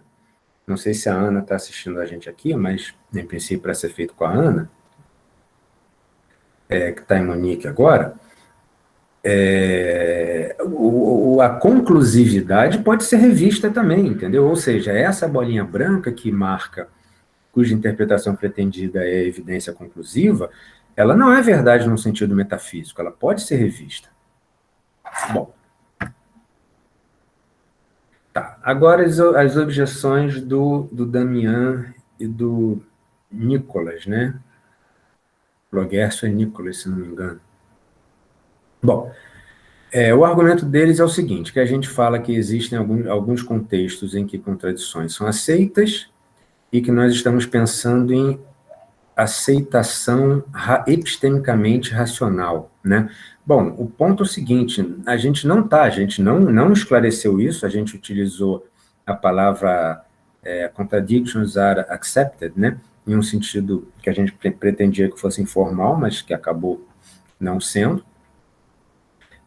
Não sei se a Ana está assistindo a gente aqui, mas em princípio para ser feito com a Ana, que está em Munique agora, a conclusividade pode ser revista também, entendeu? Ou seja, essa bolinha branca que marca, cuja interpretação pretendida é evidência conclusiva, ela não é verdade no sentido metafísico, ela pode ser revista. Bom. Tá, agora as objeções do Damian e do Nicolas, né? Logerson e Nicolas, se não me engano. Bom, o argumento deles é o seguinte, que a gente fala que existem alguns contextos em que contradições são aceitas e que nós estamos pensando em aceitação epistemicamente racional, né? Bom, o ponto é o seguinte, a gente não esclareceu isso, a gente utilizou a palavra contradictions are accepted, né? Em um sentido que a gente pretendia que fosse informal, mas que acabou não sendo.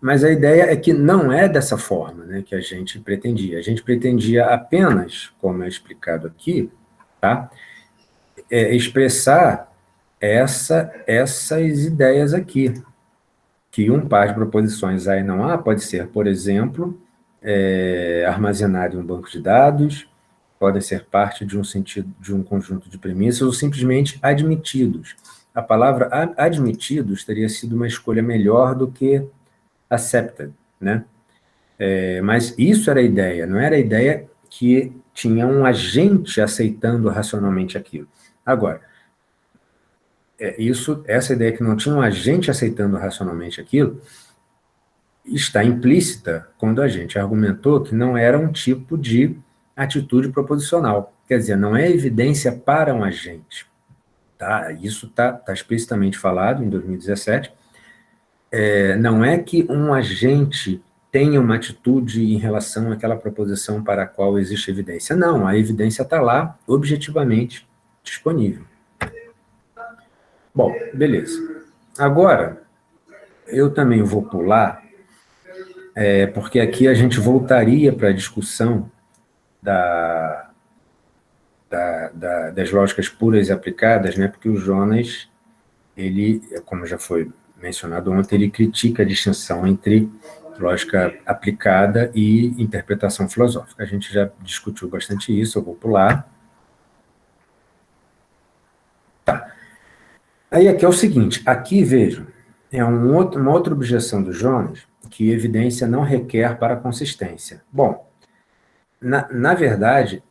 Mas a ideia é que não é dessa forma, né, que a gente pretendia. A gente pretendia apenas, como é explicado aqui, tá, expressar essas ideias aqui, que um par de proposições A e não A pode ser, por exemplo, armazenado em um banco de dados, podem ser parte de um conjunto de premissas ou simplesmente admitidos. A palavra admitidos teria sido uma escolha melhor do que accepted, né? Mas isso era a ideia, não era a ideia que tinha um agente aceitando racionalmente aquilo. Agora, essa ideia que não tinha um agente aceitando racionalmente aquilo, está implícita quando a gente argumentou que não era um tipo de atitude proposicional. Quer dizer, não é evidência para um agente. Tá? Isso está explicitamente falado em 2017. Não é que um agente tenha uma atitude em relação àquela proposição para a qual existe evidência. Não, a evidência está lá, objetivamente disponível. Bom, beleza. Agora, eu também vou pular, porque aqui a gente voltaria para a discussão das lógicas puras e aplicadas, né? Porque o Jonas, ele, como já foi mencionado ontem, ele critica a distinção entre lógica aplicada e interpretação filosófica. A gente já discutiu bastante isso, eu vou pular. Tá. Aí aqui é o seguinte, aqui vejam, uma outra objeção do Jonas, que evidência não requer para consistência. Bom, na verdade,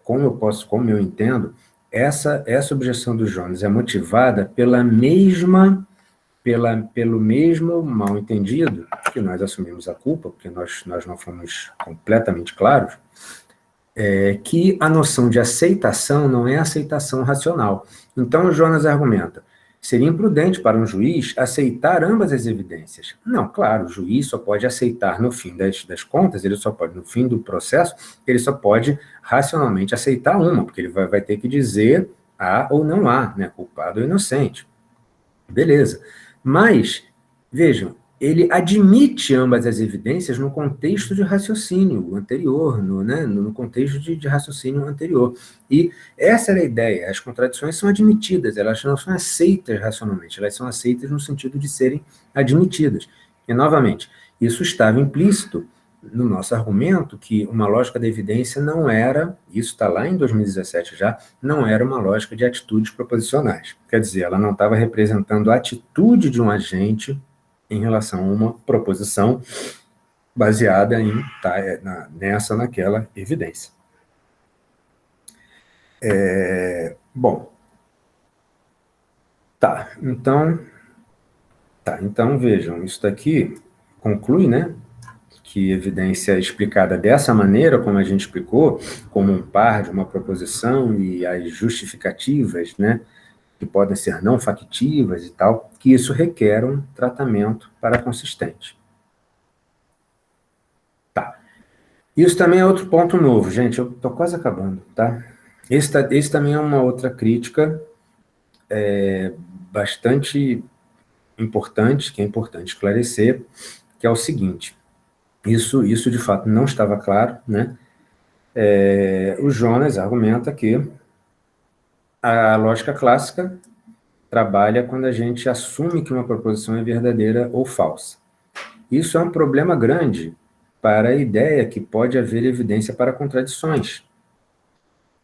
como eu entendo, essa objeção do Jonas é motivada pelo mesmo mal entendido, que nós assumimos a culpa, porque nós não fomos completamente claros, que a noção de aceitação não é aceitação racional. Então, o Jonas argumenta, seria imprudente para um juiz aceitar ambas as evidências. Não, claro, o juiz só pode aceitar no fim das contas, no fim do processo, ele só pode racionalmente aceitar uma, porque ele vai ter que dizer há ou não há, né, culpado ou inocente. Beleza. Mas, vejam, ele admite ambas as evidências no contexto de raciocínio anterior, no contexto de raciocínio anterior. E essa era a ideia, as contradições são admitidas, elas não são aceitas racionalmente, elas são aceitas no sentido de serem admitidas. E, novamente, isso estava implícito no nosso argumento que uma lógica da evidência não era, isso está lá em 2017 já, não era uma lógica de atitudes proposicionais. Quer dizer, ela não estava representando a atitude de um agente em relação a uma proposição baseada nessa ou naquela evidência. Bom, então vejam, isso daqui conclui, né, que evidência explicada dessa maneira, como a gente explicou, como um par de uma proposição e as justificativas, né, que podem ser não factivas e tal, que isso requer um tratamento para consistente. Tá. Isso também é outro ponto novo, gente, eu estou quase acabando, tá? Esse também é uma outra crítica bastante importante, que é importante esclarecer, que é o seguinte, isso de fato não estava claro, né? O Jonas argumenta que a lógica clássica trabalha quando a gente assume que uma proposição é verdadeira ou falsa. Isso é um problema grande para a ideia que pode haver evidência para contradições,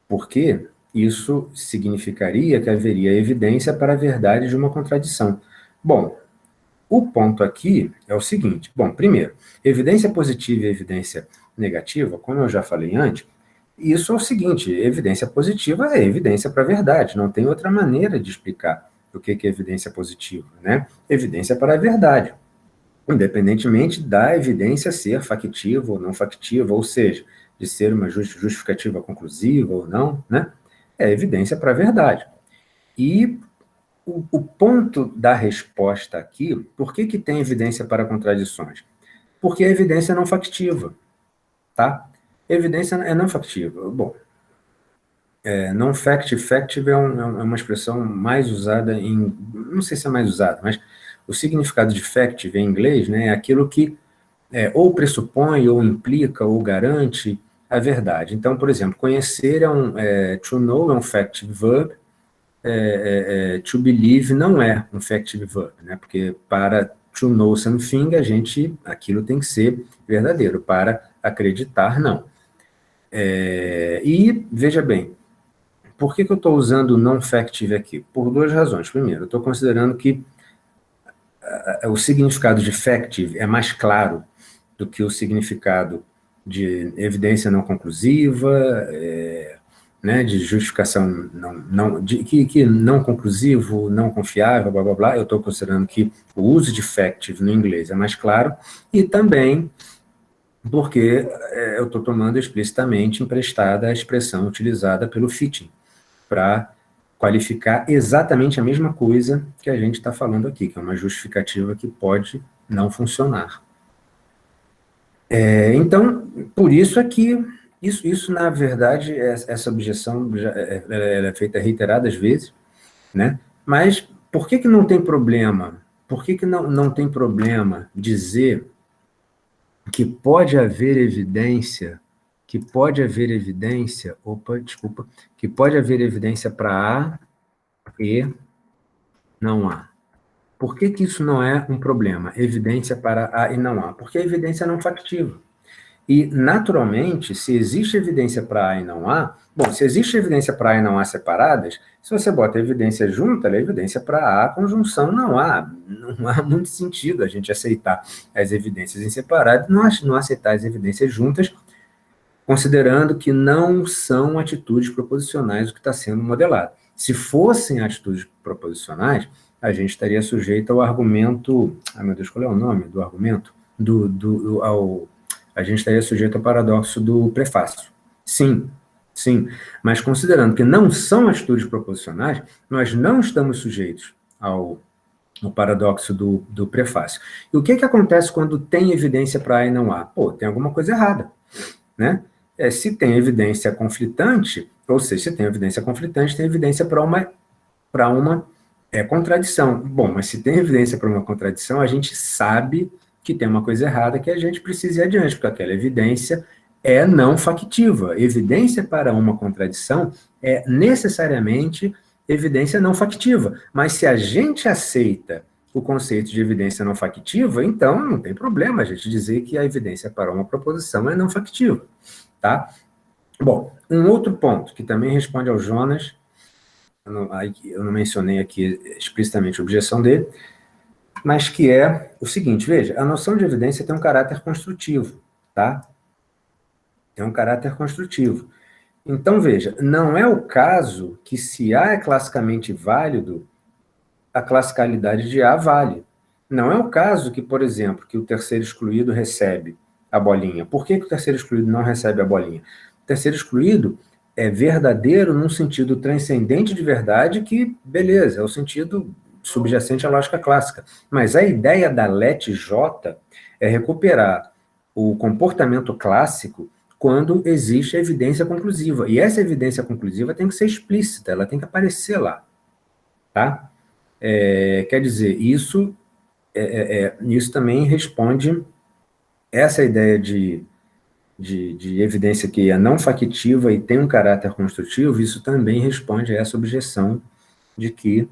porque isso significaria que haveria evidência para a verdade de uma contradição. Bom, o ponto aqui é o seguinte, primeiro, evidência positiva e evidência negativa, como eu já falei antes, isso é o seguinte, evidência positiva é evidência para a verdade, não tem outra maneira de explicar o que é evidência positiva, né? Evidência para a verdade, independentemente da evidência ser factiva ou não factiva, ou seja, de ser uma justificativa conclusiva ou não, né? É evidência para a verdade. E o ponto da resposta aqui, por que tem evidência para contradições? Porque a evidência é não factiva, tá? Evidência é não factiva. Bom, não factive é uma expressão mais usada não sei se é mais usada, mas o significado de factive em inglês, né, é aquilo que ou pressupõe, ou implica, ou garante a verdade. Então, por exemplo, conhecer to know é um factive verb, to believe não é um factive verb, né? Porque para to know something, aquilo tem que ser verdadeiro, para acreditar, não. E, veja bem, por que eu estou usando não factive aqui? Por duas razões. Primeiro, eu estou considerando que o significado de factive é mais claro do que o significado de evidência não conclusiva, né, de justificação que não conclusivo, não confiável, blá, blá, blá. Eu estou considerando que o uso de factive no inglês é mais claro, e também porque eu estou tomando explicitamente emprestada a expressão utilizada pelo Fitting, para qualificar exatamente a mesma coisa que a gente está falando aqui, que é uma justificativa que pode não funcionar. Então, por isso é que, isso na verdade, essa objeção ela é feita reiteradas vezes, né? Mas por que não tem problema? Por que não tem problema dizer que pode haver evidência, que pode haver evidência para A e não há? Por que isso não é um problema? Evidência para A e não há? Porque a evidência é não factiva. E, naturalmente, se existe evidência para A e não há, bom, se existe evidência para A e não há separadas, se você bota a evidência junta, ela é evidência para A, conjunção não há. Não há muito sentido a gente aceitar as evidências em separado, não aceitar as evidências juntas, considerando que não são atitudes proposicionais o que está sendo modelado. Se fossem atitudes proposicionais, a gente estaria sujeito ao argumento... Ah, meu Deus, qual é o nome do argumento? A gente estaria sujeito ao paradoxo do prefácio. Sim, mas considerando que não são atitudes proposicionais, nós não estamos sujeitos ao paradoxo do prefácio. E o que acontece quando tem evidência para A e não há? Pô, tem alguma coisa errada, né? Se tem evidência conflitante, ou seja, se tem evidência conflitante, tem evidência para uma contradição. Bom, mas se tem evidência para uma contradição, a gente sabe que tem uma coisa errada que a gente precisa ir adiante, porque aquela evidência é não factiva. Evidência para uma contradição é necessariamente evidência não factiva. Mas se a gente aceita o conceito de evidência não factiva, então não tem problema a gente dizer que a evidência para uma proposição é não factiva, tá? Bom, um outro ponto que também responde ao Jonas, eu não mencionei aqui explicitamente a objeção dele, mas que é o seguinte, veja, a noção de evidência tem um caráter construtivo, tá? Tem um caráter construtivo. Então, veja, não é o caso que se A é classicamente válido, a classicalidade de A vale. Não é o caso que, por exemplo, que o terceiro excluído recebe a bolinha. Por que o terceiro excluído não recebe a bolinha? O terceiro excluído é verdadeiro num sentido transcendente de verdade que, beleza, é o sentido subjacente à lógica clássica. Mas a ideia da LET-J é recuperar o comportamento clássico quando existe a evidência conclusiva. E essa evidência conclusiva tem que ser explícita, ela tem que aparecer lá. Tá? Quer dizer, isso também responde essa ideia de evidência que é não factiva e tem um caráter construtivo, isso também responde a essa objeção de que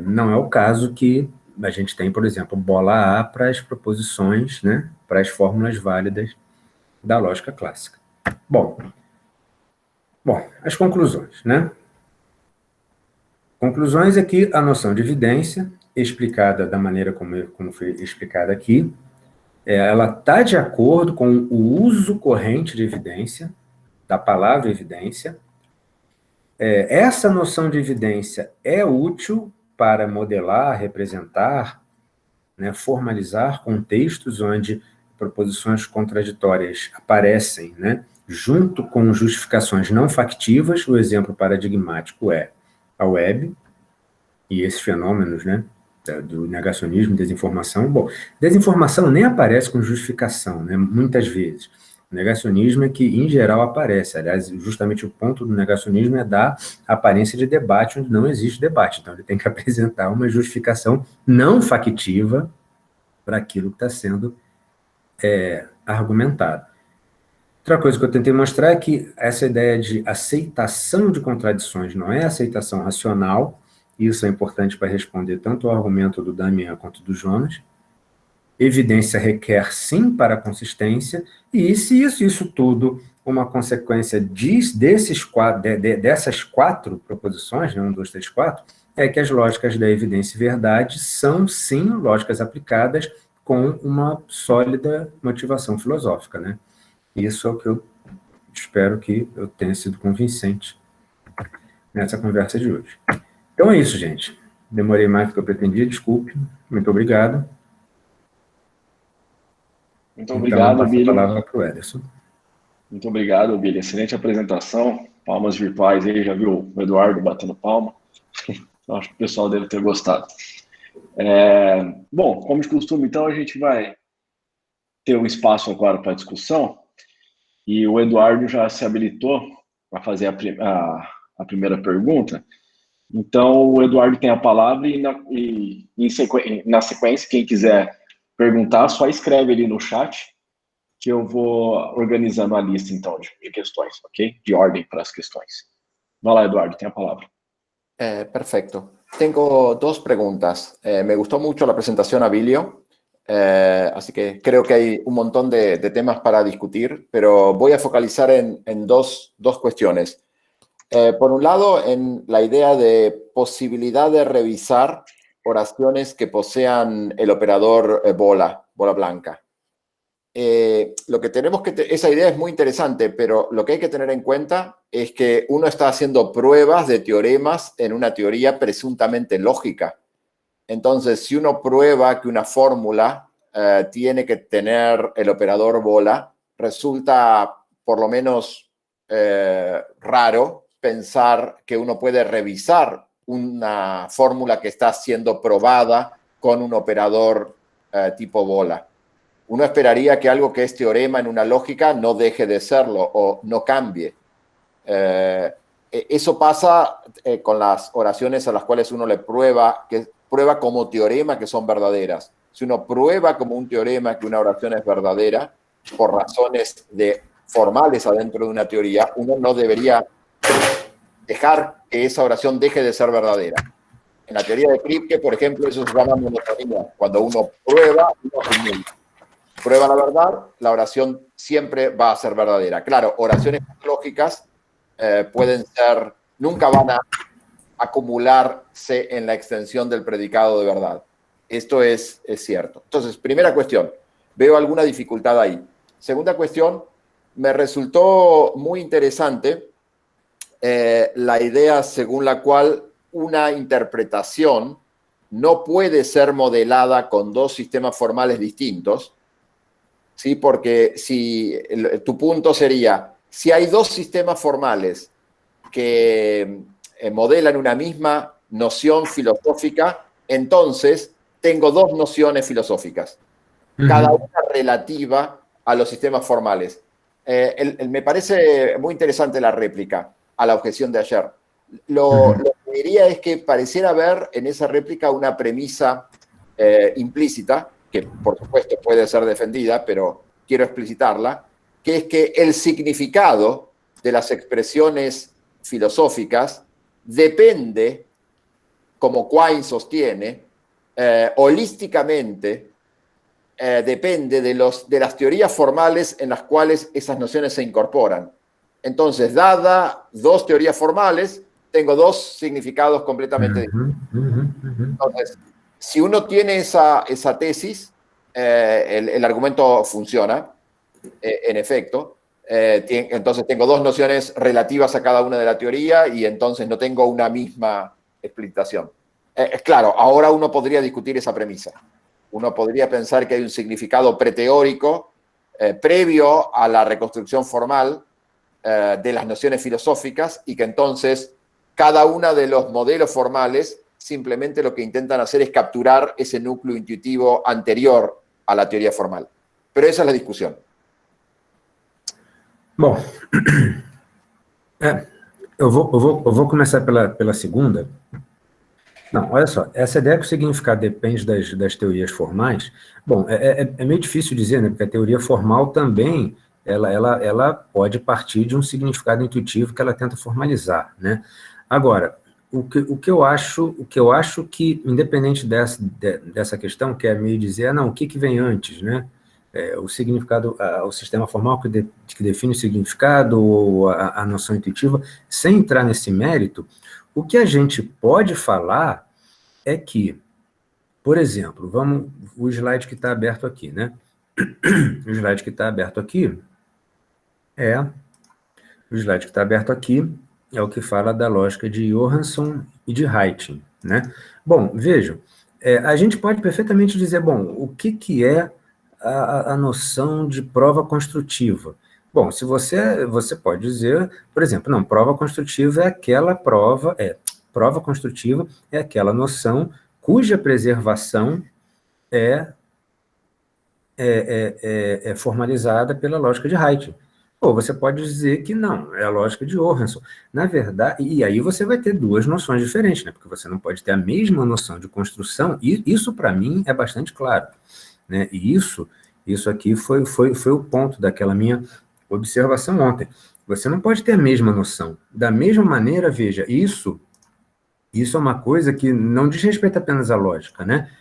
não é o caso que a gente tem, por exemplo, bola A para as proposições, né, para as fórmulas válidas da lógica clássica. Bom, as conclusões, né? Conclusões é que a noção de evidência, explicada da maneira como foi explicada aqui, ela está de acordo com o uso corrente de evidência, da palavra evidência. Essa noção de evidência é útil para modelar, representar, né, formalizar contextos onde proposições contraditórias aparecem, né, junto com justificações não factivas. O exemplo paradigmático é a web e esses fenômenos, né, do negacionismo, desinformação. Bom, desinformação nem aparece com justificação, né, muitas vezes. O negacionismo é que, em geral, aparece. Aliás, justamente o ponto do negacionismo é dar aparência de debate onde não existe debate. Então, ele tem que apresentar uma justificação não factiva para aquilo que está sendo argumentado. Outra coisa que eu tentei mostrar é que essa ideia de aceitação de contradições não é aceitação racional. Isso é importante para responder tanto ao argumento do Damian quanto do Jonas. Evidência requer, sim, para a consistência, e se isso tudo uma consequência dessas quatro proposições, né, 1, 2, 3, 4, é que as lógicas da evidência e verdade são, sim, lógicas aplicadas com uma sólida motivação filosófica, né? Isso é o que eu espero que eu tenha sido convincente nessa conversa de hoje. Então é isso, gente. Demorei mais do que eu pretendia, desculpe. Muito obrigado. Muito Então, eu obrigado, passo a Billy. palavra para o Ederson. Muito obrigado, Billy. Excelente apresentação. Palmas virtuais aí, já viu o Eduardo batendo palma? Então, acho que o pessoal deve ter gostado. Bom, como de costume, então a gente vai ter um espaço agora para discussão e o Eduardo já se habilitou para fazer a primeira pergunta. Então, o Eduardo tem a palavra e na sequência, quem quiser perguntar, só escreve ali no chat que eu vou organizando a lista, então, de questões, ok? De ordem para as questões. Vai lá, Eduardo, tem a palavra. Perfecto. Tengo dos preguntas. Me gustó mucho la presentación, Abilio, así que creo que hay un montón de temas para discutir, pero voy a focalizar en dos cuestiones. Por un lado, en la idea de posibilidad de revisar oraciones que posean el operador bola blanca. Lo que tenemos que esa idea es muy interesante, pero lo que hay que tener en cuenta es que uno está haciendo pruebas de teoremas en una teoría presuntamente lógica. Entonces, si uno prueba que una fórmula tiene que tener el operador bola, resulta por lo menos raro pensar que uno puede revisar una fórmula que está siendo probada con un operador tipo bola. Uno esperaría que algo que es teorema en una lógica no deje de serlo o no cambie. Eso pasa con las oraciones a las cuales uno le prueba como teorema que son verdaderas. Si uno prueba como un teorema que una oración es verdadera, por razones formales adentro de una teoría, uno no debería dejar que esa oración deje de ser verdadera. En la teoría de Kripke, por ejemplo, eso se llama monotonía. Cuando uno prueba, uno acumula. Prueba la verdad, la oración siempre va a ser verdadera. Claro, oraciones lógicas nunca van a acumularse en la extensión del predicado de verdad. Esto es cierto. Entonces, primera cuestión, veo alguna dificultad ahí. Segunda cuestión, me resultó muy interesante la idea según la cual una interpretación no puede ser modelada con dos sistemas formales distintos, ¿sí? Porque tu punto sería, si hay dos sistemas formales que modelan una misma noción filosófica, entonces tengo dos nociones filosóficas, cada una relativa a los sistemas formales. Me parece muy interesante la réplica a la objeción de ayer. Lo que diría es que pareciera haber en esa réplica una premisa implícita, que por supuesto puede ser defendida, pero quiero explicitarla, que es que el significado de las expresiones filosóficas depende, como Quine sostiene, holísticamente, depende de las teorías formales en las cuales esas nociones se incorporan. Entonces, dada dos teorías formales, tengo dos significados completamente distintos. Entonces, si uno tiene esa tesis, el argumento funciona, en efecto. Entonces tengo dos nociones relativas a cada una de la teoría y entonces no tengo una misma explicación. Claro, ahora uno podría discutir esa premisa. Uno podría pensar que hay un significado preteórico previo a la reconstrucción formal de las nociones filosóficas y que entonces cada uno de los modelos formales simplemente lo que intentan hacer es capturar ese núcleo intuitivo anterior a la teoría formal. Pero esa es la discusión. Bom, eu vou começar pela segunda. Não, olha só, essa ideia que o significado depende das teorias formais, bom, é meio difícil dizer, né, porque a teoria formal também, ela pode partir de um significado intuitivo que ela tenta formalizar, né? Agora, o que eu acho que, independente dessa questão, que é meio dizer, não, o que vem antes, né? O significado, o sistema formal que define o significado ou a noção intuitiva, sem entrar nesse mérito, o que a gente pode falar é que Por exemplo, o slide que está aberto aqui, né? O slide que está aberto aqui é o que fala da lógica de Johansson e de Heiting, né? Bom, vejam, a gente pode perfeitamente dizer, bom, o que é a noção de prova construtiva? Bom, se você pode dizer, por exemplo, não, prova construtiva construtiva é aquela noção cuja preservação é formalizada pela lógica de Heiting. Ou você pode dizer que não, é a lógica de Johansson. Na verdade, e aí você vai ter duas noções diferentes, né? Porque você não pode ter a mesma noção de construção, e isso para mim é bastante claro, né? E isso aqui foi o ponto daquela minha observação ontem. Você não pode ter a mesma noção. Da mesma maneira, veja, isso é uma coisa que não diz respeito apenas à lógica, né?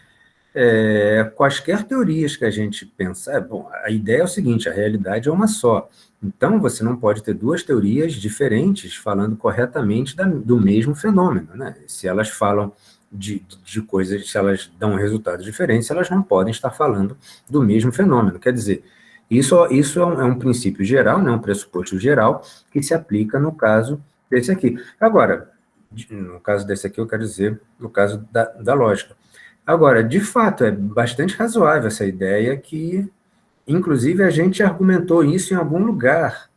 Quaisquer teorias que a gente pensar, bom, a ideia é o seguinte, a realidade é uma só. Então, você não pode ter duas teorias diferentes falando corretamente do mesmo fenômeno, né? Se elas falam de coisas, se elas dão resultados diferentes, elas não podem estar falando do mesmo fenômeno. Quer dizer, isso é um princípio geral, né, um pressuposto geral, que se aplica no caso desse aqui. Agora, no caso desse aqui, eu quero dizer, no caso da lógica. Agora, de fato, é bastante razoável essa ideia que, inclusive, a gente argumentou isso em algum lugar.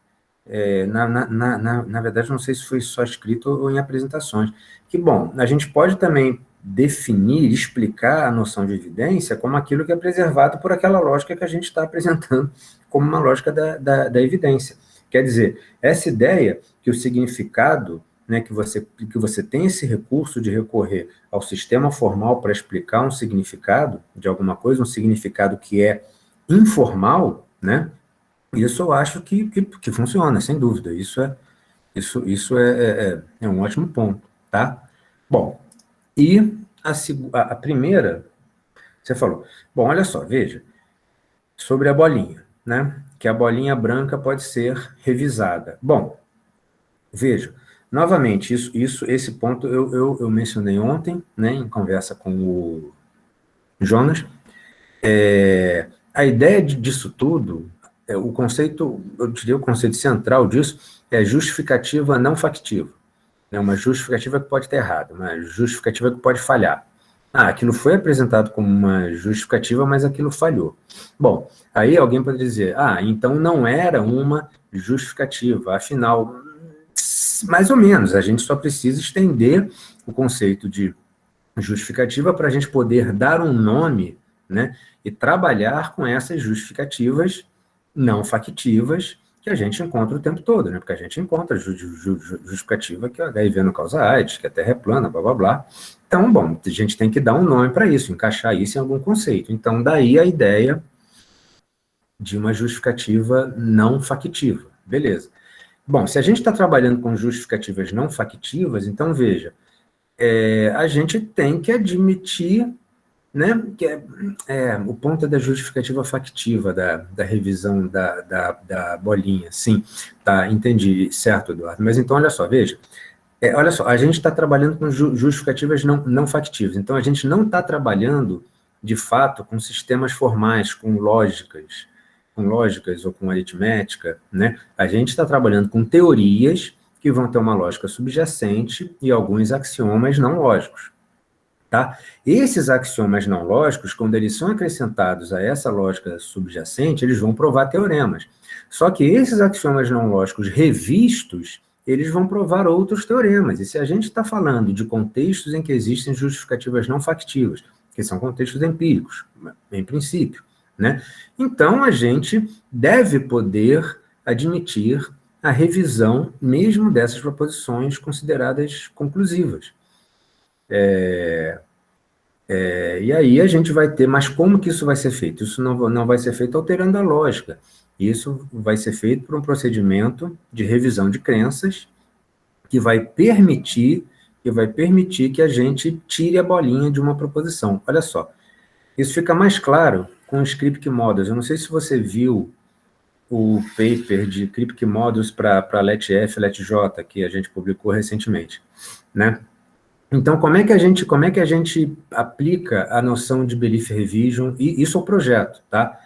Na verdade, não sei se foi só escrito ou em apresentações. Que, bom, a gente pode também definir, explicar a noção de evidência como aquilo que é preservado por aquela lógica que a gente está apresentando como uma lógica da evidência. Quer dizer, essa ideia que o significado, né, que você tem esse recurso de recorrer ao sistema formal para explicar um significado de alguma coisa, um significado que é informal, né? Isso eu acho que funciona, sem dúvida. Isso é um ótimo ponto, tá? Bom, e a primeira, você falou, bom, olha só, veja, sobre a bolinha, né? Que a bolinha branca pode ser revisada. Bom, veja, novamente, esse ponto eu mencionei ontem, né, em conversa com o Jonas. A ideia disso tudo, o conceito, eu diria o conceito central disso, é justificativa não factiva. É uma justificativa que pode estar errada, uma justificativa que pode falhar. Aquilo foi apresentado como uma justificativa, mas aquilo falhou. Bom, aí alguém pode dizer, então não era uma justificativa, afinal, mais ou menos, a gente só precisa estender o conceito de justificativa para a gente poder dar um nome, né, e trabalhar com essas justificativas não factivas que a gente encontra o tempo todo, né, porque a gente encontra justificativa que o HIV não causa AIDS, que a Terra é plana, blá, blá, blá. Então, bom, a gente tem que dar um nome para isso, encaixar isso em algum conceito. Então, daí a ideia de uma justificativa não factiva. Beleza. Bom, se a gente está trabalhando com justificativas não factivas, então, veja, a gente tem que admitir, né, que o ponto da justificativa factiva, da revisão da bolinha, sim, tá, entendi, certo, Eduardo, mas então, olha só, veja, olha só, a gente está trabalhando com justificativas não factivas, então a gente não está trabalhando, de fato, com sistemas formais, com lógicas ou com aritmética, né, a gente está trabalhando com teorias que vão ter uma lógica subjacente e alguns axiomas não lógicos. Tá? Esses axiomas não lógicos, quando eles são acrescentados a essa lógica subjacente, eles vão provar teoremas. Só que esses axiomas não lógicos revistos, eles vão provar outros teoremas. E se a gente está falando de contextos em que existem justificativas não factivas, que são contextos empíricos, em princípio, né? Então a gente deve poder admitir a revisão mesmo dessas proposições consideradas conclusivas. E aí a gente vai ter, mas como que isso vai ser feito? Isso não vai ser feito alterando a lógica. Isso vai ser feito por um procedimento de revisão de crenças que vai permitir que a gente tire a bolinha de uma proposição. Olha só, isso fica mais claro com o Kripke Models. Eu não sei se você viu o paper de Kripke Models para LetF, LetJ, que a gente publicou recentemente, né? Então, como é que a gente aplica a noção de Belief Revision? E isso é o projeto, tá?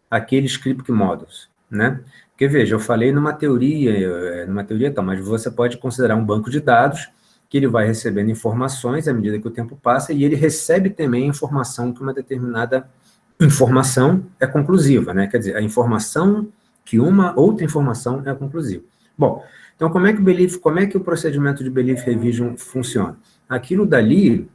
Aqueles Cryptic Models, né? Porque, veja, eu falei numa teoria, tá, mas você pode considerar um banco de dados que ele vai recebendo informações à medida que o tempo passa e ele recebe também a informação que uma determinada informação é conclusiva, né? Quer dizer, a informação que uma outra informação é conclusiva. Bom, então como é que o procedimento de Belief Revision funciona? Aquilo dali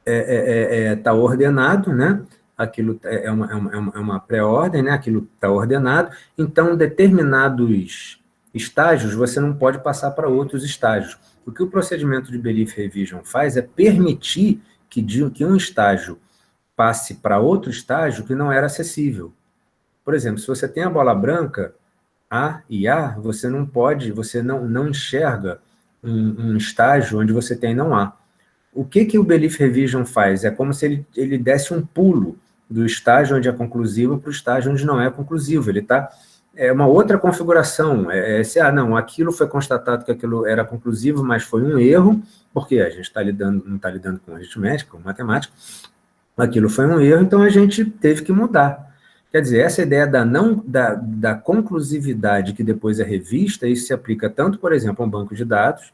está ordenado, né? Aquilo é uma pré-ordem, né? Aquilo está ordenado, então determinados estágios você não pode passar para outros estágios. O que o procedimento de Belief Revision faz é permitir que um estágio passe para outro estágio que não era acessível. Por exemplo, se você tem a bola branca, A e A, você não enxerga um estágio onde você tem não A. O que o Belief Revision faz? É como se ele desse um pulo do estágio onde é conclusivo para o estágio onde não é conclusivo. Ele está... É uma outra configuração. Não, aquilo foi constatado que aquilo era conclusivo, mas foi um erro, porque a gente não está lidando com aritmética, com matemática. Aquilo foi um erro, então a gente teve que mudar. Quer dizer, essa ideia da conclusividade que depois é revista, isso se aplica tanto, por exemplo, a um banco de dados,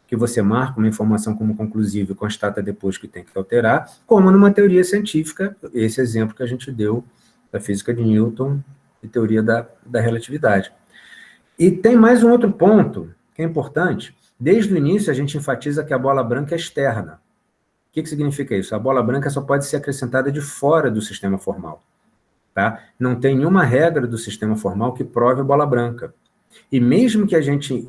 que você marca uma informação como conclusiva e constata depois que tem que alterar, como numa teoria científica, esse exemplo que a gente deu da física de Newton e teoria da relatividade. E tem mais um outro ponto que é importante. Desde o início, a gente enfatiza que a bola branca é externa. O que significa isso? A bola branca só pode ser acrescentada de fora do sistema formal. Tá? Não tem nenhuma regra do sistema formal que prove a bola branca. E mesmo que a gente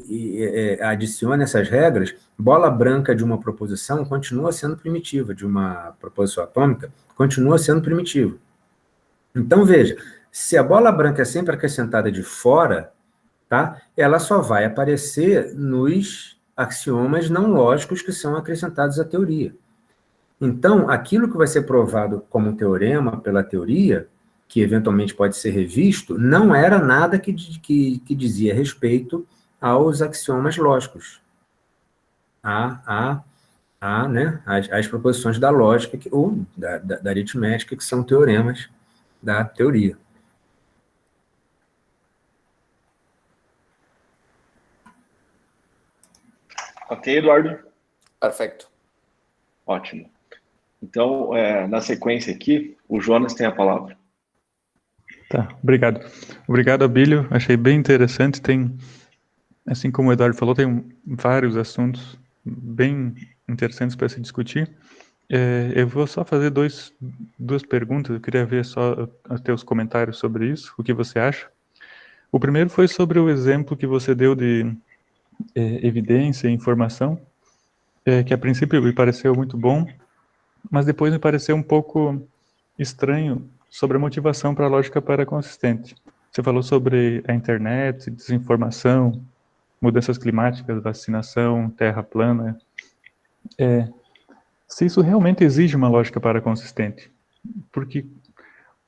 adicione essas regras, bola branca de uma proposição continua sendo primitiva, de uma proposição atômica, continua sendo primitiva. Então, veja, se a bola branca é sempre acrescentada de fora, tá? Ela só vai aparecer nos axiomas não lógicos que são acrescentados à teoria. Então, aquilo que vai ser provado como teorema pela teoria, que eventualmente pode ser revisto, não era nada que dizia respeito aos axiomas lógicos, né, as proposições da lógica ou da aritmética, que são teoremas da teoria. Ok, Eduardo? Perfeito. Ótimo. Então, na sequência aqui, o Jonas tem a palavra. Tá, obrigado. Obrigado, Abílio. Achei bem interessante. Tem, assim como o Eduardo falou, tem vários assuntos bem interessantes para se discutir. Eu vou só fazer duas perguntas. Eu queria ver só os teus comentários sobre isso, o que você acha. O primeiro foi sobre o exemplo que você deu de evidência e informação, que a princípio me pareceu muito bom, mas depois me pareceu um pouco estranho sobre a motivação para a lógica paraconsistente. Você falou sobre a internet, desinformação, mudanças climáticas, vacinação, terra plana. Se isso realmente exige uma lógica paraconsistente, porque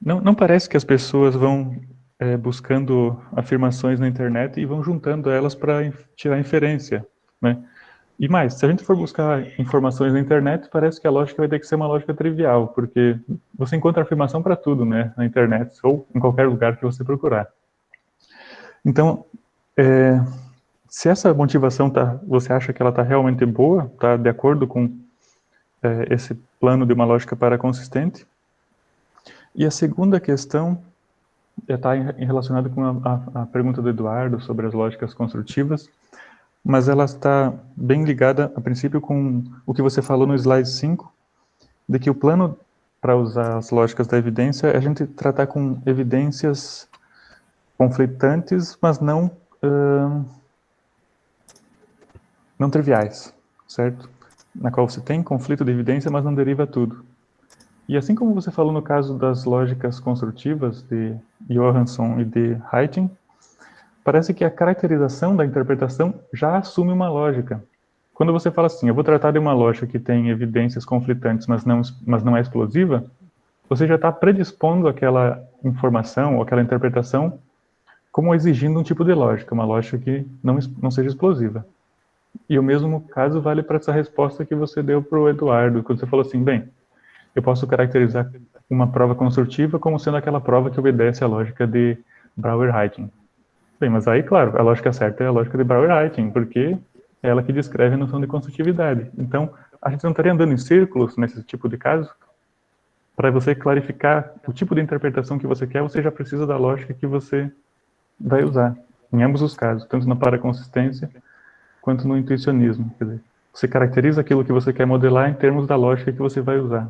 não parece que as pessoas vão buscando afirmações na internet e vão juntando elas para tirar inferência, né? E mais, se a gente for buscar informações na internet, parece que a lógica vai ter que ser uma lógica trivial, porque você encontra afirmação para tudo, né, na internet, ou em qualquer lugar que você procurar. Então, se essa motivação você acha que ela está realmente boa, está de acordo com esse plano de uma lógica paraconsistente? E a segunda questão está relacionada com a pergunta do Eduardo sobre as lógicas construtivas, mas ela está bem ligada, a princípio, com o que você falou no slide 5, de que o plano para usar as lógicas da evidência é a gente tratar com evidências conflitantes, mas não triviais, certo? Na qual você tem conflito de evidência, mas não deriva tudo. E assim como você falou no caso das lógicas construtivas de Johansson e de Hayting, parece que a caracterização da interpretação já assume uma lógica. Quando você fala assim, eu vou tratar de uma lógica que tem evidências conflitantes, mas não é explosiva, você já está predispondo aquela informação ou aquela interpretação como exigindo um tipo de lógica, uma lógica que não seja explosiva. E o mesmo caso vale para essa resposta que você deu para o Eduardo, quando você falou assim, bem, eu posso caracterizar uma prova construtiva como sendo aquela prova que obedece à lógica de Brouwer-Heiting. Bem, mas aí, claro, a lógica certa é a lógica de Brouwer-Heiting, porque é ela que descreve a noção de construtividade. Então, a gente não estaria andando em círculos nesse tipo de caso? Para você clarificar o tipo de interpretação que você quer, você já precisa da lógica que você vai usar, em ambos os casos, tanto na paraconsistência quanto no intuicionismo. Quer dizer, você caracteriza aquilo que você quer modelar em termos da lógica que você vai usar.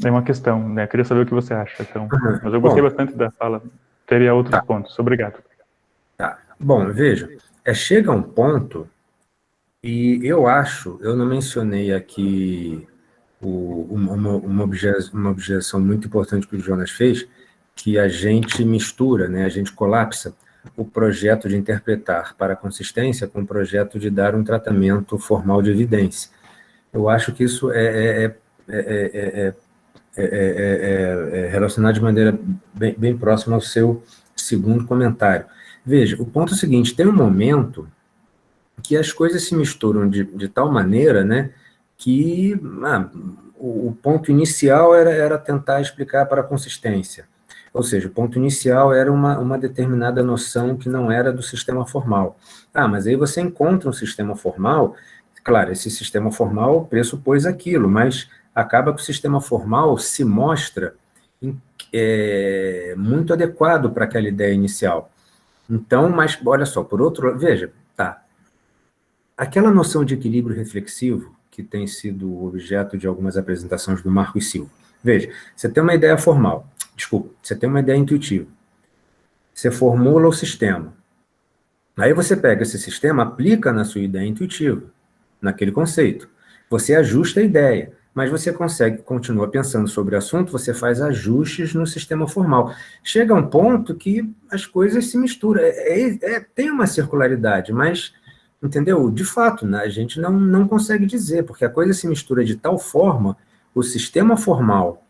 É uma questão, né? Eu queria saber o que você acha. Então, mas eu gostei bastante da fala. Teria outros pontos. Obrigado. Tá. Bom, veja, chega um ponto, e eu acho, eu não mencionei aqui uma objeção muito importante que o Jonas fez, que a gente mistura, né, a gente colapsa o projeto de interpretar para a consistência com o projeto de dar um tratamento formal de evidência. Eu acho que isso é relacionado de maneira bem próxima ao seu segundo comentário. Veja, o ponto é o seguinte, tem um momento que as coisas se misturam de tal maneira, né, que o ponto inicial era tentar explicar para a consistência. Ou seja, o ponto inicial era uma determinada noção que não era do sistema formal. Mas aí você encontra um sistema formal, claro, esse sistema formal pressupôs aquilo, mas acaba que o sistema formal se mostra muito adequado para aquela ideia inicial. Então, mas olha só, por outro lado, veja, aquela noção de equilíbrio reflexivo, que tem sido objeto de algumas apresentações do Marcos Silva. Veja, você tem uma ideia formal, você tem uma ideia intuitiva, você formula o sistema, aí você pega esse sistema, aplica na sua ideia intuitiva, naquele conceito, você ajusta a ideia, mas você continua pensando sobre o assunto, você faz ajustes no sistema formal. Chega a um ponto que as coisas se misturam, tem uma circularidade, mas... Entendeu? De fato, né, a gente não consegue dizer, porque a coisa se mistura de tal forma, o sistema formal,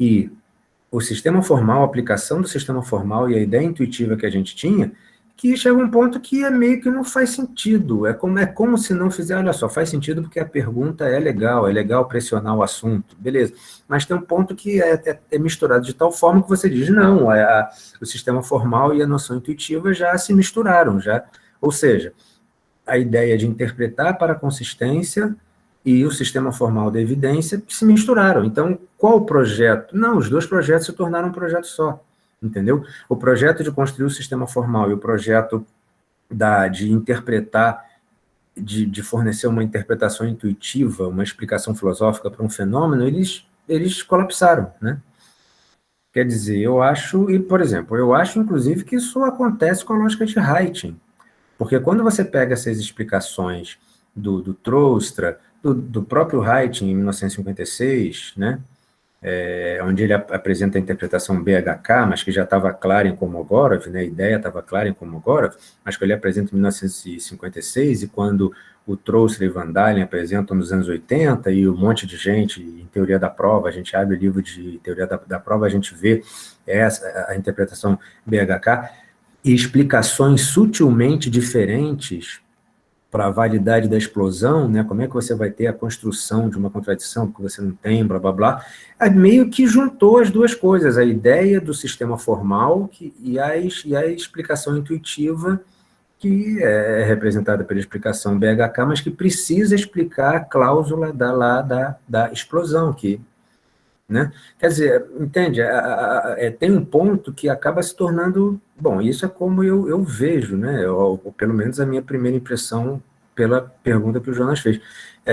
a aplicação do sistema formal e a ideia intuitiva que a gente tinha, que chega um ponto que meio que não faz sentido. É como se não fizer, olha só, faz sentido porque a pergunta é legal pressionar o assunto, beleza. Mas tem um ponto que é misturado de tal forma que você diz, não, o sistema formal e a noção intuitiva já se misturaram, ou seja, a ideia de interpretar para a consistência e o sistema formal da evidência se misturaram. Então, qual o projeto? Não, os dois projetos se tornaram um projeto só, entendeu? O projeto de construir o sistema formal e o projeto de interpretar, de fornecer uma interpretação intuitiva, uma explicação filosófica para um fenômeno, eles colapsaram, né? Quer dizer, eu acho, inclusive, que isso acontece com a lógica de Heiting. Porque quando você pega essas explicações do Troustra, do próprio Heiting, em 1956, né, onde ele apresenta a interpretação BHK, mas que já estava clara em Kolmogorov, né, a ideia estava clara em Kolmogorov, mas que ele apresenta em 1956, e quando o Troustra e Van Dalen apresentam nos anos 80, e um monte de gente, em teoria da prova, a gente abre o livro de teoria da prova, a gente vê a interpretação BHK, e explicações sutilmente diferentes para a validade da explosão, né? Como é que você vai ter a construção de uma contradição, porque você não tem, blá, blá, blá. Meio que juntou as duas coisas, a ideia do sistema formal e a explicação intuitiva, que é representada pela explicação BHK, mas que precisa explicar a cláusula da explosão, né? Quer dizer, entende? Tem um ponto que acaba se tornando... Bom, isso é como eu vejo, né? Ou pelo menos a minha primeira impressão pela pergunta que o Jonas fez.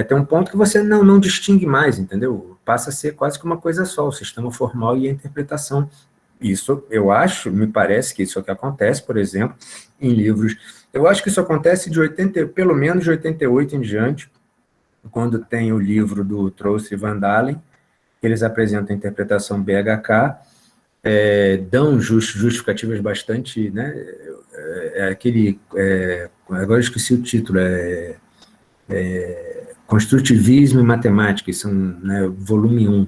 Tem um ponto que você não distingue mais, entendeu? Passa a ser quase que uma coisa só, o sistema formal e a interpretação. Isso, eu acho, me parece que isso é o que acontece, por exemplo, em livros... Eu acho que isso acontece pelo menos de 88 em diante, quando tem o livro do Troustra e Van Dalen, eles apresentam a interpretação BHK, dão justificativas bastante, né, agora eu esqueci o título, Construtivismo e Matemática, são, né, volume 1.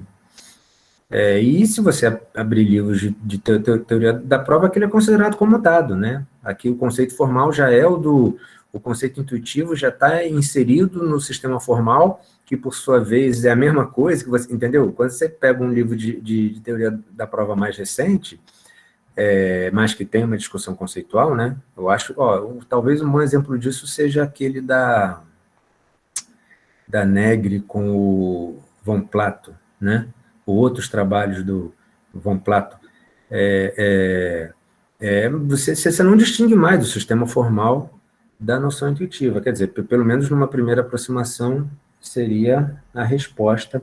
E se você abrir livros de teoria da prova, aquele é considerado como dado, né? Aqui o conceito formal já é o o conceito intuitivo já está inserido no sistema formal, que, por sua vez, é a mesma coisa que você... Entendeu? Quando você pega um livro de teoria da prova mais recente, mas que tem uma discussão conceitual, né? Eu acho... talvez um bom exemplo disso seja aquele da Negri com o von Plato, né? Ou outros trabalhos do von Plato. Você não distingue mais do sistema formal da noção intuitiva. Quer dizer, pelo menos numa primeira aproximação, seria a resposta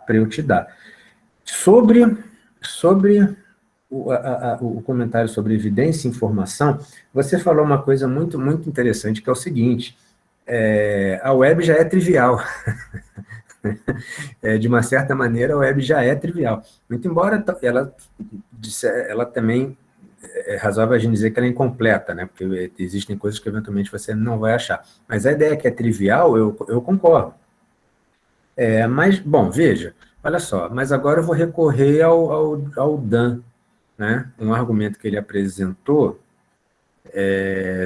para eu te dar. Sobre o comentário sobre evidência e informação, você falou uma coisa muito, muito interessante, que é o seguinte: a web já é trivial. De uma certa maneira, a web já é trivial. Muito embora ela também é razoável a gente dizer que ela é incompleta, né? Porque existem coisas que eventualmente você não vai achar. Mas a ideia que é trivial, eu concordo. Mas, bom, veja, olha só, mas agora eu vou recorrer ao Dan, né? Um argumento que ele apresentou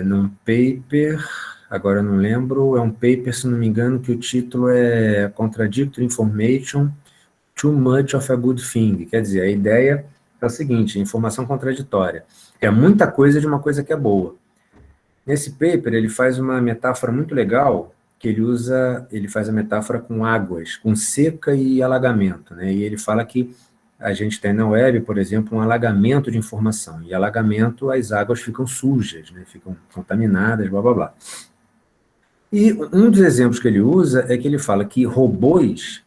num paper, agora eu não lembro, é um paper, se não me engano, que o título é Contradictory Information, Too Much of a Good Thing. Quer dizer, a ideia é o seguinte: informação contraditória. É muita coisa de uma coisa que é boa. Nesse paper, ele faz uma metáfora muito legal, que ele faz a metáfora com águas, com seca e alagamento, né? E ele fala que a gente tem na web, por exemplo, um alagamento de informação. E alagamento, as águas ficam sujas, né? Ficam contaminadas, blá, blá, blá. E um dos exemplos que ele usa é que ele fala que robôs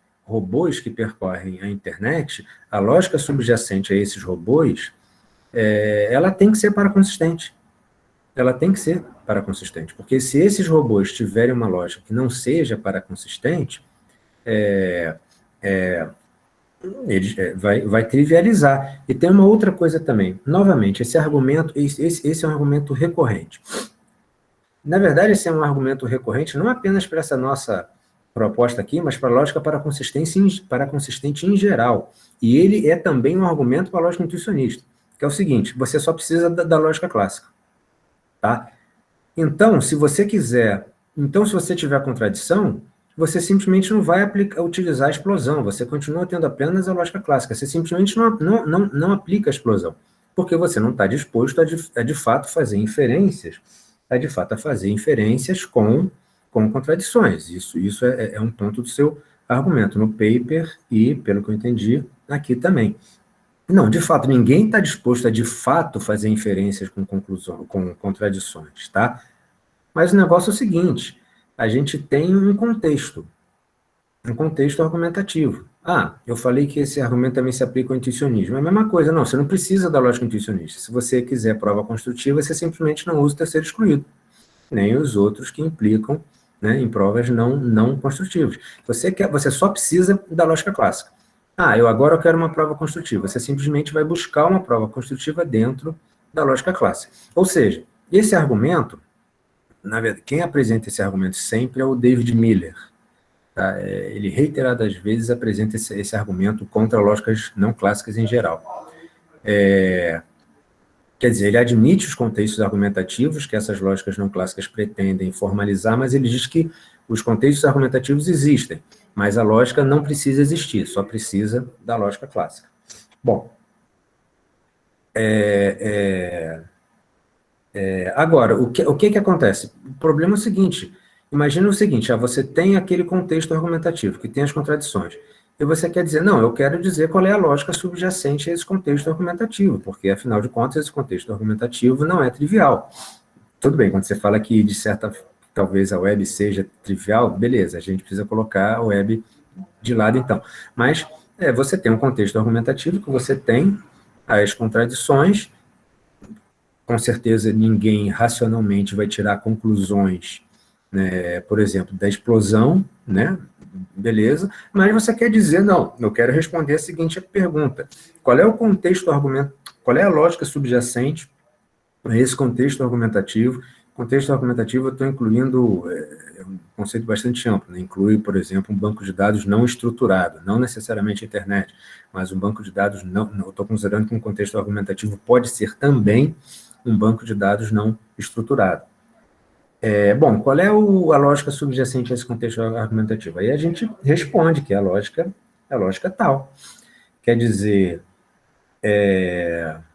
que percorrem a internet, a lógica subjacente a esses robôs, ela tem que ser paraconsistente. Ela tem que ser paraconsistente, porque se esses robôs tiverem uma lógica que não seja paraconsistente, vai trivializar. E tem uma outra coisa também. Novamente, esse é um argumento recorrente. Na verdade, esse é um argumento recorrente não apenas para essa nossa proposta aqui, mas para a lógica paraconsistente em geral. E ele é também um argumento para a lógica intuicionista, que é o seguinte: você só precisa da lógica clássica. Tá? Então, se você tiver contradição, você simplesmente não vai utilizar a explosão, você continua tendo apenas a lógica clássica, você simplesmente não aplica a explosão, porque você não está disposto a de fato fazer inferências, com contradições. Isso é um ponto do seu argumento, no paper e, pelo que eu entendi, aqui também. Não, de fato, ninguém está disposto a, de fato, fazer inferências com contradições, tá? Mas o negócio é o seguinte: a gente tem um contexto argumentativo. Eu falei que esse argumento também se aplica ao intuicionismo. É a mesma coisa, não, você não precisa da lógica intuicionista. Se você quiser prova construtiva, você simplesmente não usa o terceiro excluído, nem os outros que implicam, né, em provas não construtivas. Você só precisa da lógica clássica. Agora eu quero uma prova construtiva. Você simplesmente vai buscar uma prova construtiva dentro da lógica clássica. Ou seja, esse argumento, na verdade, quem apresenta esse argumento sempre é o David Miller. Tá? Ele reiteradas vezes apresenta esse argumento contra lógicas não clássicas em geral. Quer dizer, ele admite os contextos argumentativos que essas lógicas não clássicas pretendem formalizar, mas ele diz que os contextos argumentativos existem, mas a lógica não precisa existir, só precisa da lógica clássica. Bom, agora, o que acontece? O problema é o seguinte: imagina o seguinte, você tem aquele contexto argumentativo, que tem as contradições, e você quer dizer, não, eu quero dizer qual é a lógica subjacente a esse contexto argumentativo, porque, afinal de contas, esse contexto argumentativo não é trivial. Tudo bem, quando você fala que, talvez a web seja trivial, beleza, a gente precisa colocar a web de lado, então. Mas você tem um contexto argumentativo que você tem as contradições. Com certeza, ninguém racionalmente vai tirar conclusões, né, por exemplo, da explosão, né? Beleza, mas você quer dizer, não, eu quero responder a seguinte pergunta: qual é o contexto qual é a lógica subjacente a esse contexto argumentativo? Contexto argumentativo eu estou incluindo um conceito bastante amplo, né? Inclui, por exemplo, um banco de dados não estruturado, não necessariamente a internet, mas um banco de dados eu estou considerando que um contexto argumentativo pode ser também um banco de dados não estruturado. Bom, qual é a lógica subjacente a esse contexto argumentativo? Aí a gente responde que é a lógica tal. Quer dizer,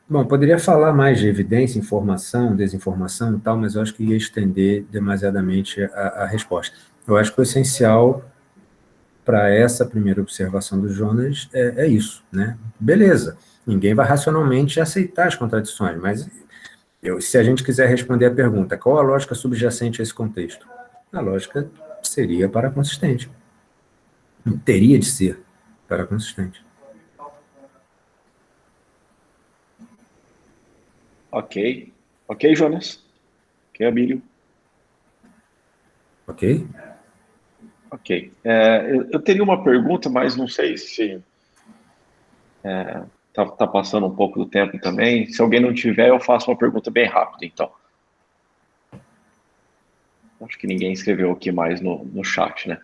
bom, poderia falar mais de evidência, informação, desinformação e tal, mas eu acho que ia estender demasiadamente a resposta. Eu acho que o essencial para essa primeira observação do Jonas é isso, né? Beleza, ninguém vai racionalmente aceitar as contradições, mas se a gente quiser responder a pergunta, qual a lógica subjacente a esse contexto? A lógica seria paraconsistente. Teria de ser paraconsistente. Ok. Ok, Jonas? Ok, Abílio? Ok? Ok. Eu teria uma pergunta, mas não sei se tá passando um pouco do tempo também. Se alguém não tiver, eu faço uma pergunta bem rápida, então. Acho que ninguém escreveu aqui mais no chat, né?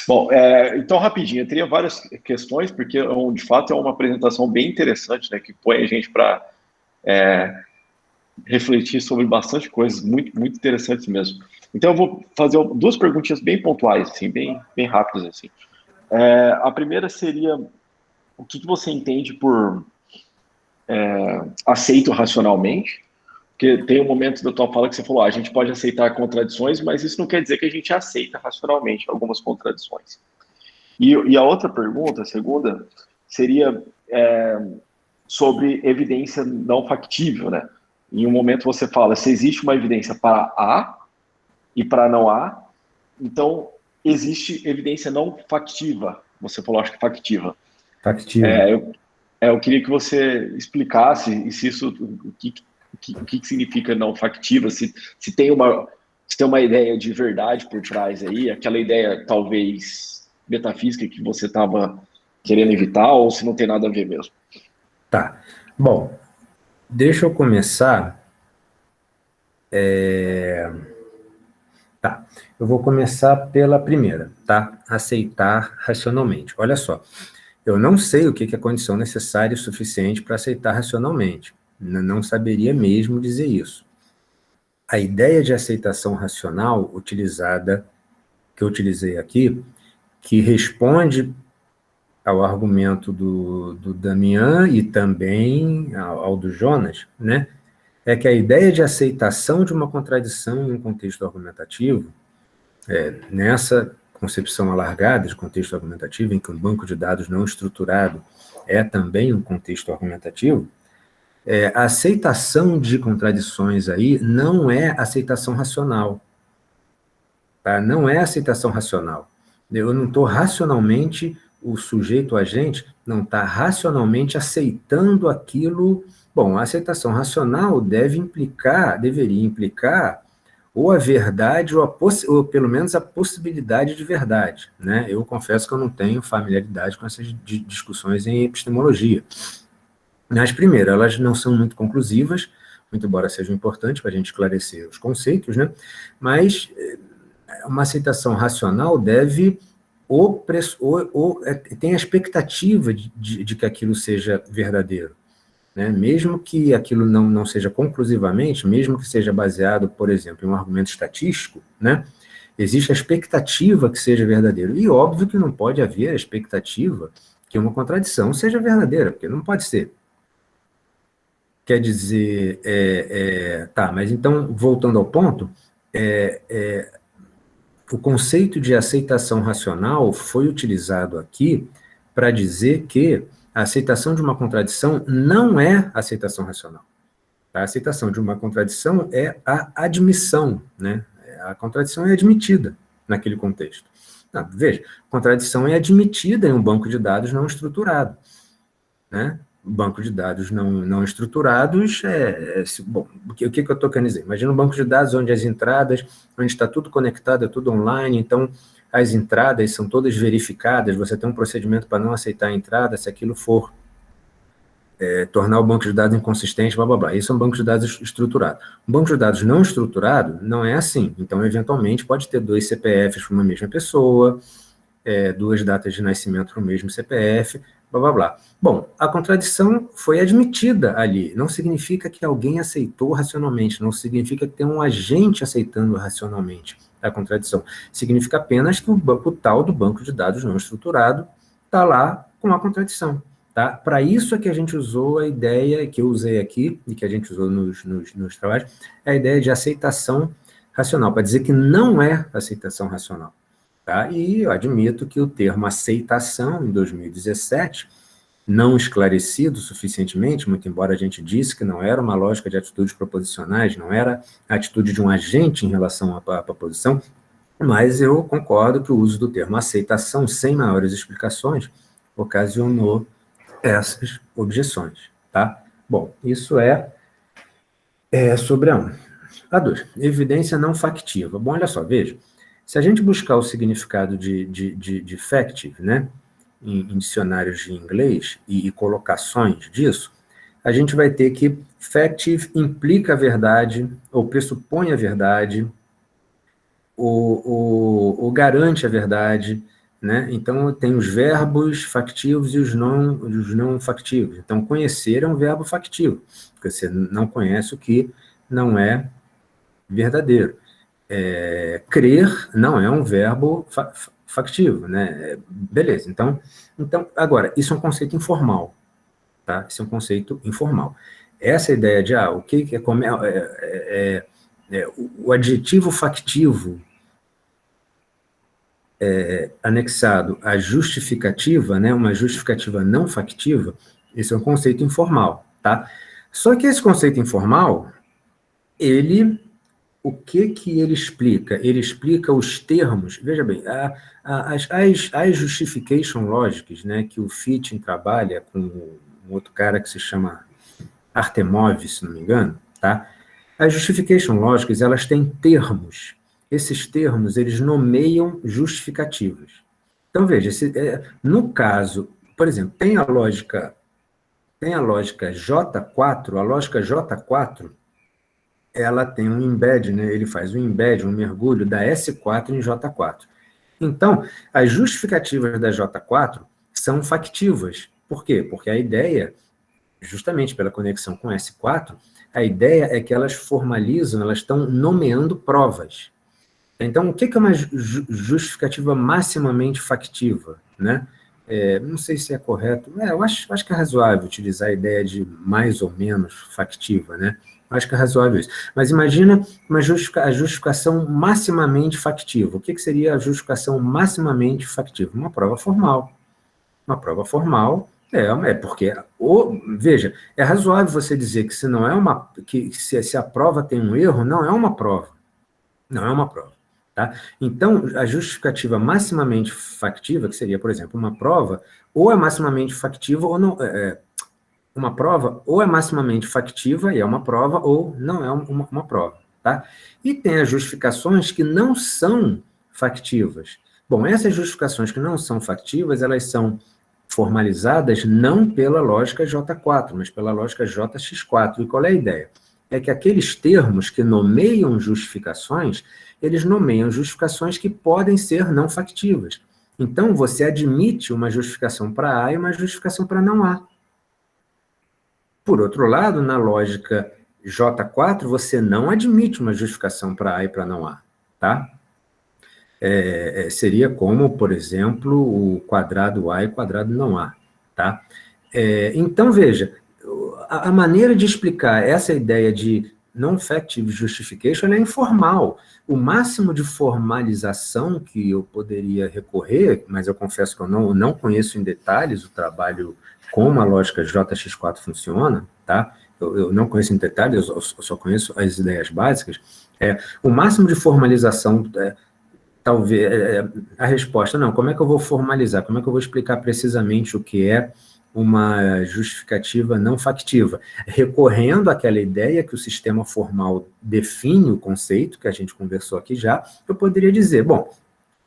Bom, então, rapidinho, eu teria várias questões, porque, de fato, é uma apresentação bem interessante, né, que põe a gente para refletir sobre bastante coisas, muito, muito interessantes mesmo. Então, eu vou fazer duas perguntinhas bem pontuais, assim, bem rápidas, assim. A primeira seria, o que você entende por aceito racionalmente? Porque tem um momento da tua fala que você falou, a gente pode aceitar contradições, mas isso não quer dizer que a gente aceita racionalmente algumas contradições. E a outra pergunta, a segunda, seria sobre evidência não factível, né? Em um momento você fala, se existe uma evidência para A e para não A, então existe evidência não factiva. Você falou, acho que factiva. Factível. Eu queria que você explicasse se isso, o que significa não factiva, se tem uma ideia de verdade por trás aí, aquela ideia talvez metafísica que você estava querendo evitar, ou se não tem nada a ver mesmo. Tá. Bom, deixa eu começar. Tá. Eu vou começar pela primeira, tá? Aceitar racionalmente. Olha só. Eu não sei o que é condição necessária e suficiente para aceitar racionalmente. Não saberia mesmo dizer isso. A ideia de aceitação racional que eu utilizei aqui, que responde ao argumento do Damian e também ao do Jonas, né? É que a ideia de aceitação de uma contradição em um contexto argumentativo, nessa concepção alargada de contexto argumentativo, em que um banco de dados não estruturado é também um contexto argumentativo, a aceitação de contradições aí não é aceitação racional. Tá? Não é aceitação racional. Eu não estou racionalmente, o sujeito, o agente, não está racionalmente aceitando aquilo. Bom, a aceitação racional deveria implicar ou a verdade, ou pelo menos a possibilidade de verdade. Né? Eu confesso que eu não tenho familiaridade com essas discussões em epistemologia. Mas, primeiro, elas não são muito conclusivas, muito embora sejam importantes para a gente esclarecer os conceitos, né? Mas uma aceitação racional deve tem a expectativa de que aquilo seja verdadeiro. Né? Mesmo que aquilo não seja conclusivamente, mesmo que seja baseado, por exemplo, em um argumento estatístico, né? Existe a expectativa que seja verdadeiro. E óbvio que não pode haver a expectativa que uma contradição seja verdadeira, porque não pode ser. Quer dizer, tá, mas então, voltando ao ponto, o conceito de aceitação racional foi utilizado aqui para dizer que a aceitação de uma contradição não é aceitação racional. A aceitação de uma contradição é a admissão, né? A contradição é admitida naquele contexto. Não, veja, contradição é admitida em um banco de dados não estruturado, né? Banco de dados não estruturados, bom, o que eu estou querendo dizer? Imagina um banco de dados onde as entradas, onde está tudo conectado, é tudo online, então as entradas são todas verificadas, você tem um procedimento para não aceitar a entrada, se aquilo for tornar o banco de dados inconsistente, blá, blá, blá. Isso é um banco de dados estruturado. Um banco de dados não estruturado não é assim, então, eventualmente, pode ter 2 CPFs para uma mesma pessoa, 2 datas de nascimento para o mesmo CPF, blá, blá, blá. Bom, a contradição foi admitida ali. Não significa que alguém aceitou racionalmente, não significa que tem um agente aceitando racionalmente a contradição. Significa apenas que o banco tal do banco de dados não estruturado está lá com a contradição. Tá? Para isso é que a gente usou a ideia que eu usei aqui, e que a gente usou nos trabalhos, é a ideia de aceitação racional, para dizer que não é aceitação racional. Tá? E eu admito que o termo aceitação, em 2017, não esclarecido suficientemente, muito embora a gente disse que não era uma lógica de atitudes proposicionais, não era a atitude de um agente em relação à proposição, mas eu concordo que o uso do termo aceitação, sem maiores explicações, ocasionou essas objeções, tá? Bom, isso é sobre a 1. A 2, evidência não factiva. Bom, olha só, veja, se a gente buscar o significado de factive, né, em dicionários de inglês e colocações disso, a gente vai ter que factive implica a verdade, ou pressupõe a verdade, ou garante a verdade, né? Então, tem os verbos factivos e os não factivos. Então, conhecer é um verbo factivo, porque você não conhece o que não é verdadeiro. Crer não é um verbo factivo, né? Beleza, então, agora, isso é um conceito informal, tá? Isso é um conceito informal. Essa ideia de, o que é o adjetivo factivo anexado à justificativa, né, uma justificativa não factiva, esse é um conceito informal, tá? Só que esse conceito informal, o que ele explica? Ele explica os termos, veja bem, as justification logics, né, que o Fitting trabalha com um outro cara que se chama Artemov, se não me engano, tá? As justification logics, elas têm termos. Esses termos, eles nomeiam justificativas. Então, veja, no caso, por exemplo, tem a lógica J4, a lógica J4, ela tem um embed, né? Ele faz um embed, um mergulho da S4 em J4. Então, as justificativas da J4 são factivas. Por quê? Porque a ideia, justamente pela conexão com S4, a ideia é que elas formalizam, elas estão nomeando provas. Então, o que é uma justificativa maximamente factiva, né? Não sei se é correto, eu acho que é razoável utilizar a ideia de mais ou menos factiva, né? Acho que é razoável isso. Mas imagina a justificação maximamente factiva. O que seria a justificação maximamente factiva? Uma prova formal. Uma prova formal porque, veja, é razoável você dizer que se a prova tem um erro, não é uma prova. Não é uma prova. Tá? Então, a justificativa maximamente factiva, que seria, por exemplo, uma prova, ou é maximamente factiva ou não. Uma prova ou é maximamente factiva e é uma prova, ou não é uma prova. Tá? E tem as justificações que não são factivas. Bom, essas justificações que não são factivas, elas são formalizadas não pela lógica J4, mas pela lógica JX4. E qual é a ideia? É que aqueles termos que nomeiam justificações, eles nomeiam justificações que podem ser não factivas. Então, você admite uma justificação para A e uma justificação para não A. Por outro lado, na lógica J4, você não admite uma justificação para A e para não A, tá? Seria como, por exemplo, o quadrado A e quadrado não A, tá? Então, veja, a maneira de explicar essa ideia de non-factive justification é informal. O máximo de formalização que eu poderia recorrer, mas eu confesso que eu não conheço em detalhes o trabalho como a lógica JX4 funciona, tá? Eu não conheço em detalhes, eu só conheço as ideias básicas. O máximo de formalização, talvez, a resposta, não, como é que eu vou formalizar? Como é que eu vou explicar precisamente o que é uma justificativa não factiva, recorrendo àquela ideia que o sistema formal define o conceito, que a gente conversou aqui já, eu poderia dizer, bom,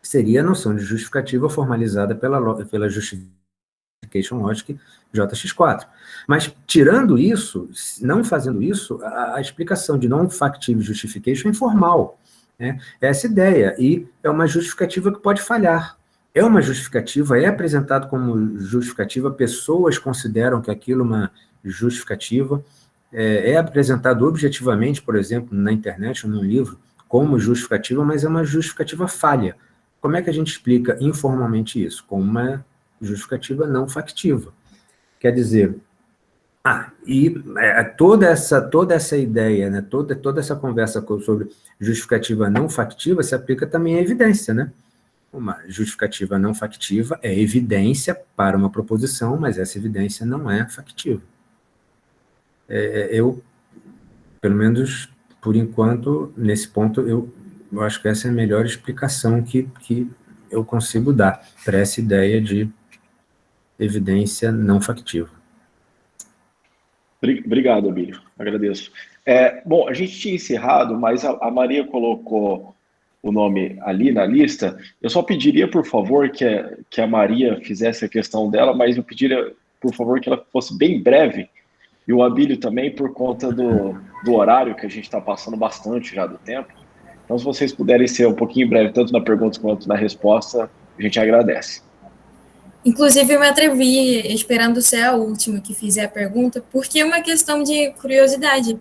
seria a noção de justificativa formalizada pela justification logic JX4. Mas, tirando isso, não fazendo isso, a explicação de non-factive justification é informal, né? É essa ideia, e é uma justificativa que pode falhar. é uma justificativa, é apresentado como justificativa, pessoas consideram que aquilo é uma justificativa, é apresentado objetivamente, por exemplo, na internet ou no livro, como justificativa, mas é uma justificativa falha. Como é que a gente explica informalmente isso? Com uma justificativa não factiva. Quer dizer, toda essa ideia, né, toda essa conversa sobre justificativa não factiva se aplica também à evidência, né? Uma justificativa não factiva é evidência para uma proposição, mas essa evidência não é factiva. Eu, pelo menos por enquanto, nesse ponto, eu acho que essa é a melhor explicação que eu consigo dar para essa ideia de evidência não factiva. Obrigado, Abílio. Agradeço. Bom, a gente tinha encerrado, mas a Maria colocou o nome ali na lista. Eu só pediria, por favor, que a Maria fizesse a questão dela, mas eu pediria, por favor, que ela fosse bem breve. E o Abílio também, por conta do horário, que a gente está passando bastante já do tempo. Então, se vocês puderem ser um pouquinho breve, tanto na pergunta quanto na resposta, a gente agradece. Inclusive, eu me atrevi, esperando ser a última que fizer a pergunta, porque é uma questão de curiosidade.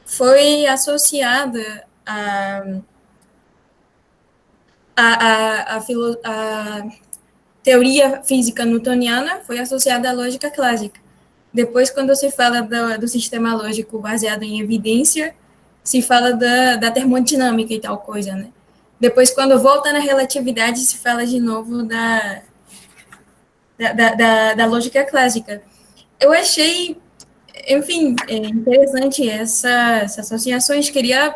Foi associada a teoria física newtoniana, foi associada à lógica clássica. Depois, quando se fala do sistema lógico baseado em evidência, se fala da termodinâmica e tal coisa, né? Depois, quando volta na relatividade, se fala de novo da lógica clássica. Eu achei, enfim, interessante essas associações, queria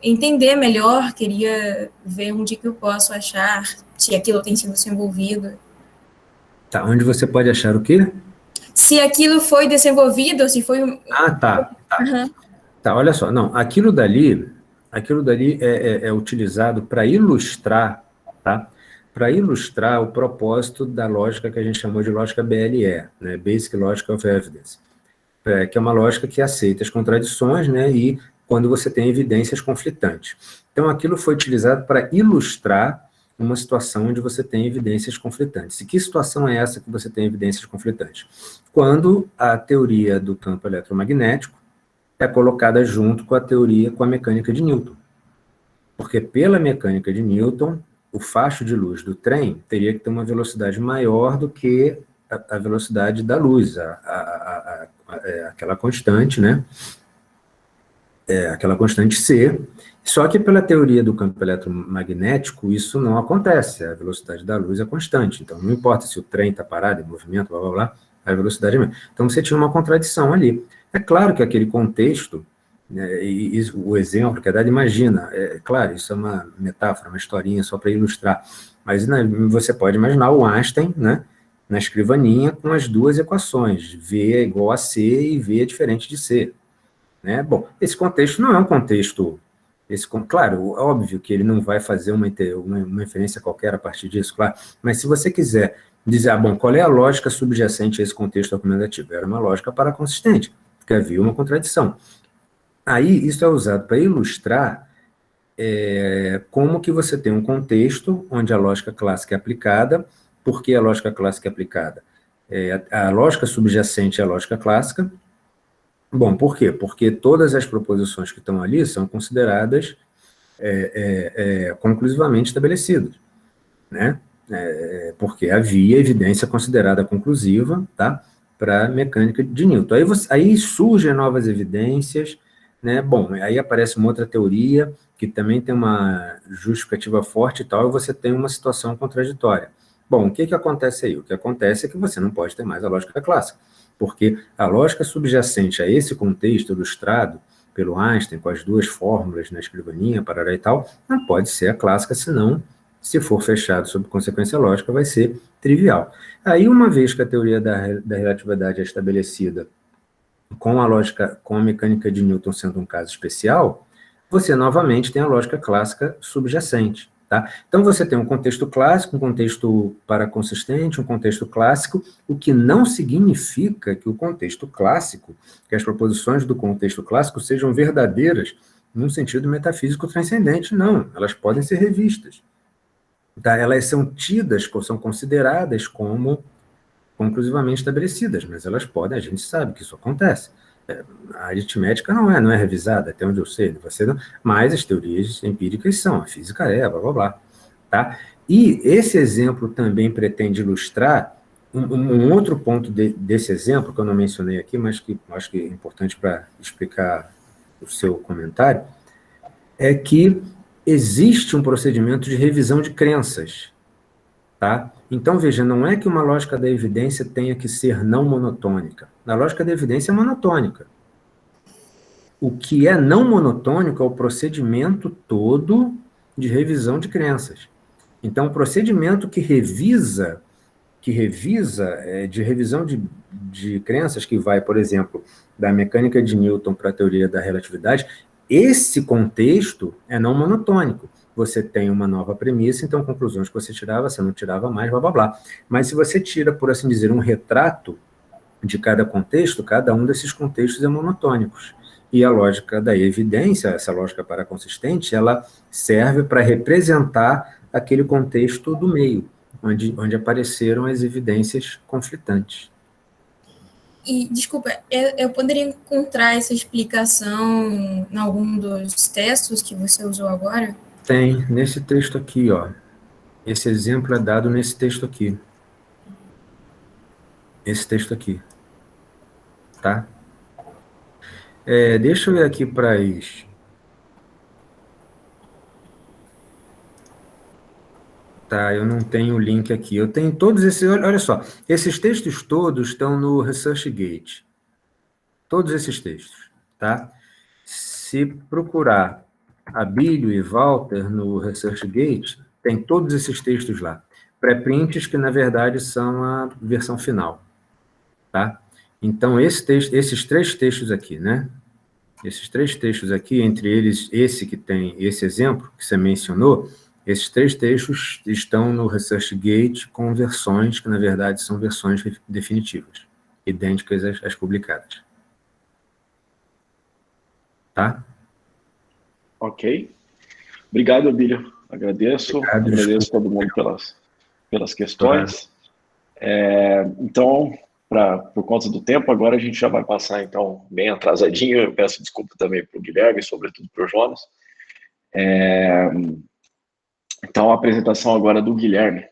entender melhor, queria ver onde que eu posso achar, se aquilo tem sido desenvolvido. Tá, onde você pode achar o quê? Se aquilo foi desenvolvido, se foi... Tá. Uhum. Tá, olha só, não, aquilo dali é utilizado para ilustrar, tá? Para ilustrar o propósito da lógica que a gente chamou de lógica BLE, né? Basic Logic of Evidence, que é uma lógica que aceita as contradições, né? E quando você tem evidências conflitantes. Então, aquilo foi utilizado para ilustrar uma situação onde você tem evidências conflitantes. E que situação é essa que você tem evidências conflitantes? Quando a teoria do campo eletromagnético é colocada junto com a mecânica de Newton. Porque pela mecânica de Newton, o facho de luz do trem teria que ter uma velocidade maior do que a velocidade da luz, aquela constante, né? Aquela constante C. Só que pela teoria do campo eletromagnético, isso não acontece, a velocidade da luz é constante. Então, não importa se o trem está parado, em movimento, blá, blá, blá, a velocidade é mesmo. Então, você tinha uma contradição ali. É claro que aquele contexto, né, e o exemplo que é dado, imagina, claro, isso é uma metáfora, uma historinha só para ilustrar, mas né, você pode imaginar o Einstein, né, na escrivaninha com as duas equações, V é igual a C e V é diferente de C. Né? Bom, esse contexto não é um contexto... claro, óbvio que ele não vai fazer uma inferência qualquer a partir disso, claro, mas se você quiser dizer, bom, qual é a lógica subjacente a esse contexto argumentativo? Era uma lógica paraconsistente, porque havia uma contradição. Aí, isso é usado para ilustrar como que você tem um contexto onde a lógica clássica é aplicada. Por que a lógica clássica é aplicada? A lógica subjacente é a lógica clássica. Bom, por quê? Porque todas as proposições que estão ali são consideradas conclusivamente estabelecidas, né? Porque havia evidência considerada conclusiva, tá? Para a mecânica de Newton. Aí surgem novas evidências, né? Bom, aí aparece uma outra teoria que também tem uma justificativa forte e tal, e você tem uma situação contraditória. Bom, o que acontece aí? O que acontece é que você não pode ter mais a lógica clássica, porque a lógica subjacente a esse contexto ilustrado pelo Einstein, com as duas fórmulas na escrivaninha, parará e tal, não pode ser a clássica, senão, se for fechado sob consequência lógica, vai ser trivial. Aí, uma vez que a teoria da relatividade é estabelecida com a mecânica de Newton sendo um caso especial, você novamente tem a lógica clássica subjacente. Tá? Então, você tem um contexto clássico, um contexto paraconsistente, um contexto clássico, o que não significa que o contexto clássico, que as proposições do contexto clássico sejam verdadeiras num sentido metafísico transcendente. Não, elas podem ser revistas. tá? Elas são tidas, são consideradas como conclusivamente estabelecidas, mas elas podem, a gente sabe que isso acontece. A aritmética não é revisada, até onde eu sei, você não, mas as teorias empíricas são, a física é, blá, blá, blá, tá? E esse exemplo também pretende ilustrar um outro ponto desse exemplo, que eu não mencionei aqui, mas que acho que é importante para explicar o seu comentário, é que existe um procedimento de revisão de crenças, tá? Então, veja, não é que uma lógica da evidência tenha que ser não monotônica. A lógica da evidência é monotônica. O que é não monotônico é o procedimento todo de revisão de crenças. Então, o procedimento que revisa de revisão de crenças, que vai, por exemplo, da mecânica de Newton para a teoria da relatividade, esse contexto é não monotônico. Você tem uma nova premissa, então conclusões que você tirava, você não tirava mais, blá, blá, blá. Mas se você tira, por assim dizer, um retrato de cada contexto, cada um desses contextos é monotônicos. E a lógica da evidência, essa lógica paraconsistente, ela serve para representar aquele contexto do meio, onde apareceram as evidências conflitantes. E, desculpa, eu poderia encontrar essa explicação em algum dos textos que você usou agora? Tem, nesse texto aqui, ó. Esse exemplo é dado nesse texto aqui. Esse texto aqui. Tá? Deixa eu ir aqui para as... Tá, eu não tenho o link aqui. Eu tenho todos esses... Olha só, esses textos todos estão no ResearchGate. Todos esses textos, tá? Se procurar Abílio e Walter no ResearchGate, tem todos esses textos lá. Pré-prints que, na verdade, são a versão final, tá? Então, esses três textos aqui, né? Esses três textos aqui, entre eles, esse que tem esse exemplo que você mencionou, esses três textos estão no ResearchGate com versões que, na verdade, são versões definitivas, idênticas às publicadas. Tá? Ok. Obrigado, Abílio. Agradeço. Agradeço todo mundo pelas questões. Então, por conta do tempo, agora a gente já vai passar, então, bem atrasadinho. Eu peço desculpa também para o Guilherme, sobretudo para o Jonas. Então, a apresentação agora do Guilherme.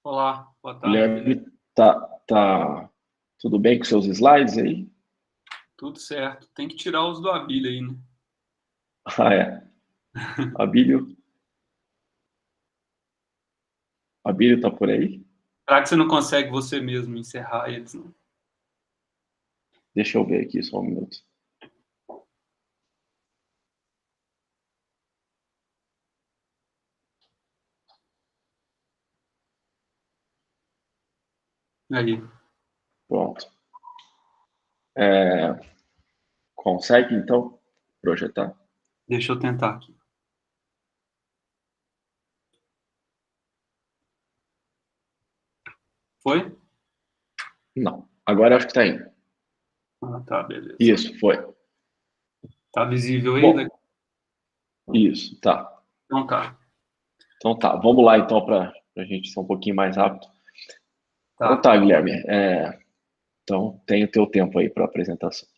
Olá, boa tarde. Guilherme, tá tudo bem com seus slides aí? Tudo certo. Tem que tirar os do Abílio aí, né? Ah, é. Abílio tá por aí? Será que você não consegue você mesmo encerrar eles, não? Deixa eu ver aqui só um minuto. Aí. Pronto. Consegue, então, projetar? Deixa eu tentar aqui. Foi? Não. Agora acho que tá indo. Ah, tá, beleza. Isso, foi. Tá visível aí? Bom, isso, tá. Então tá. Então tá, vamos lá então para a gente ser um pouquinho mais rápido. Tá. Então tá, Guilherme. Então tem o teu tempo aí para apresentação.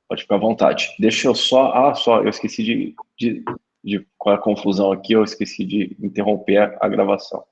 Pode ficar à vontade. Deixa eu só... eu esqueci com a confusão aqui, eu esqueci de interromper a gravação.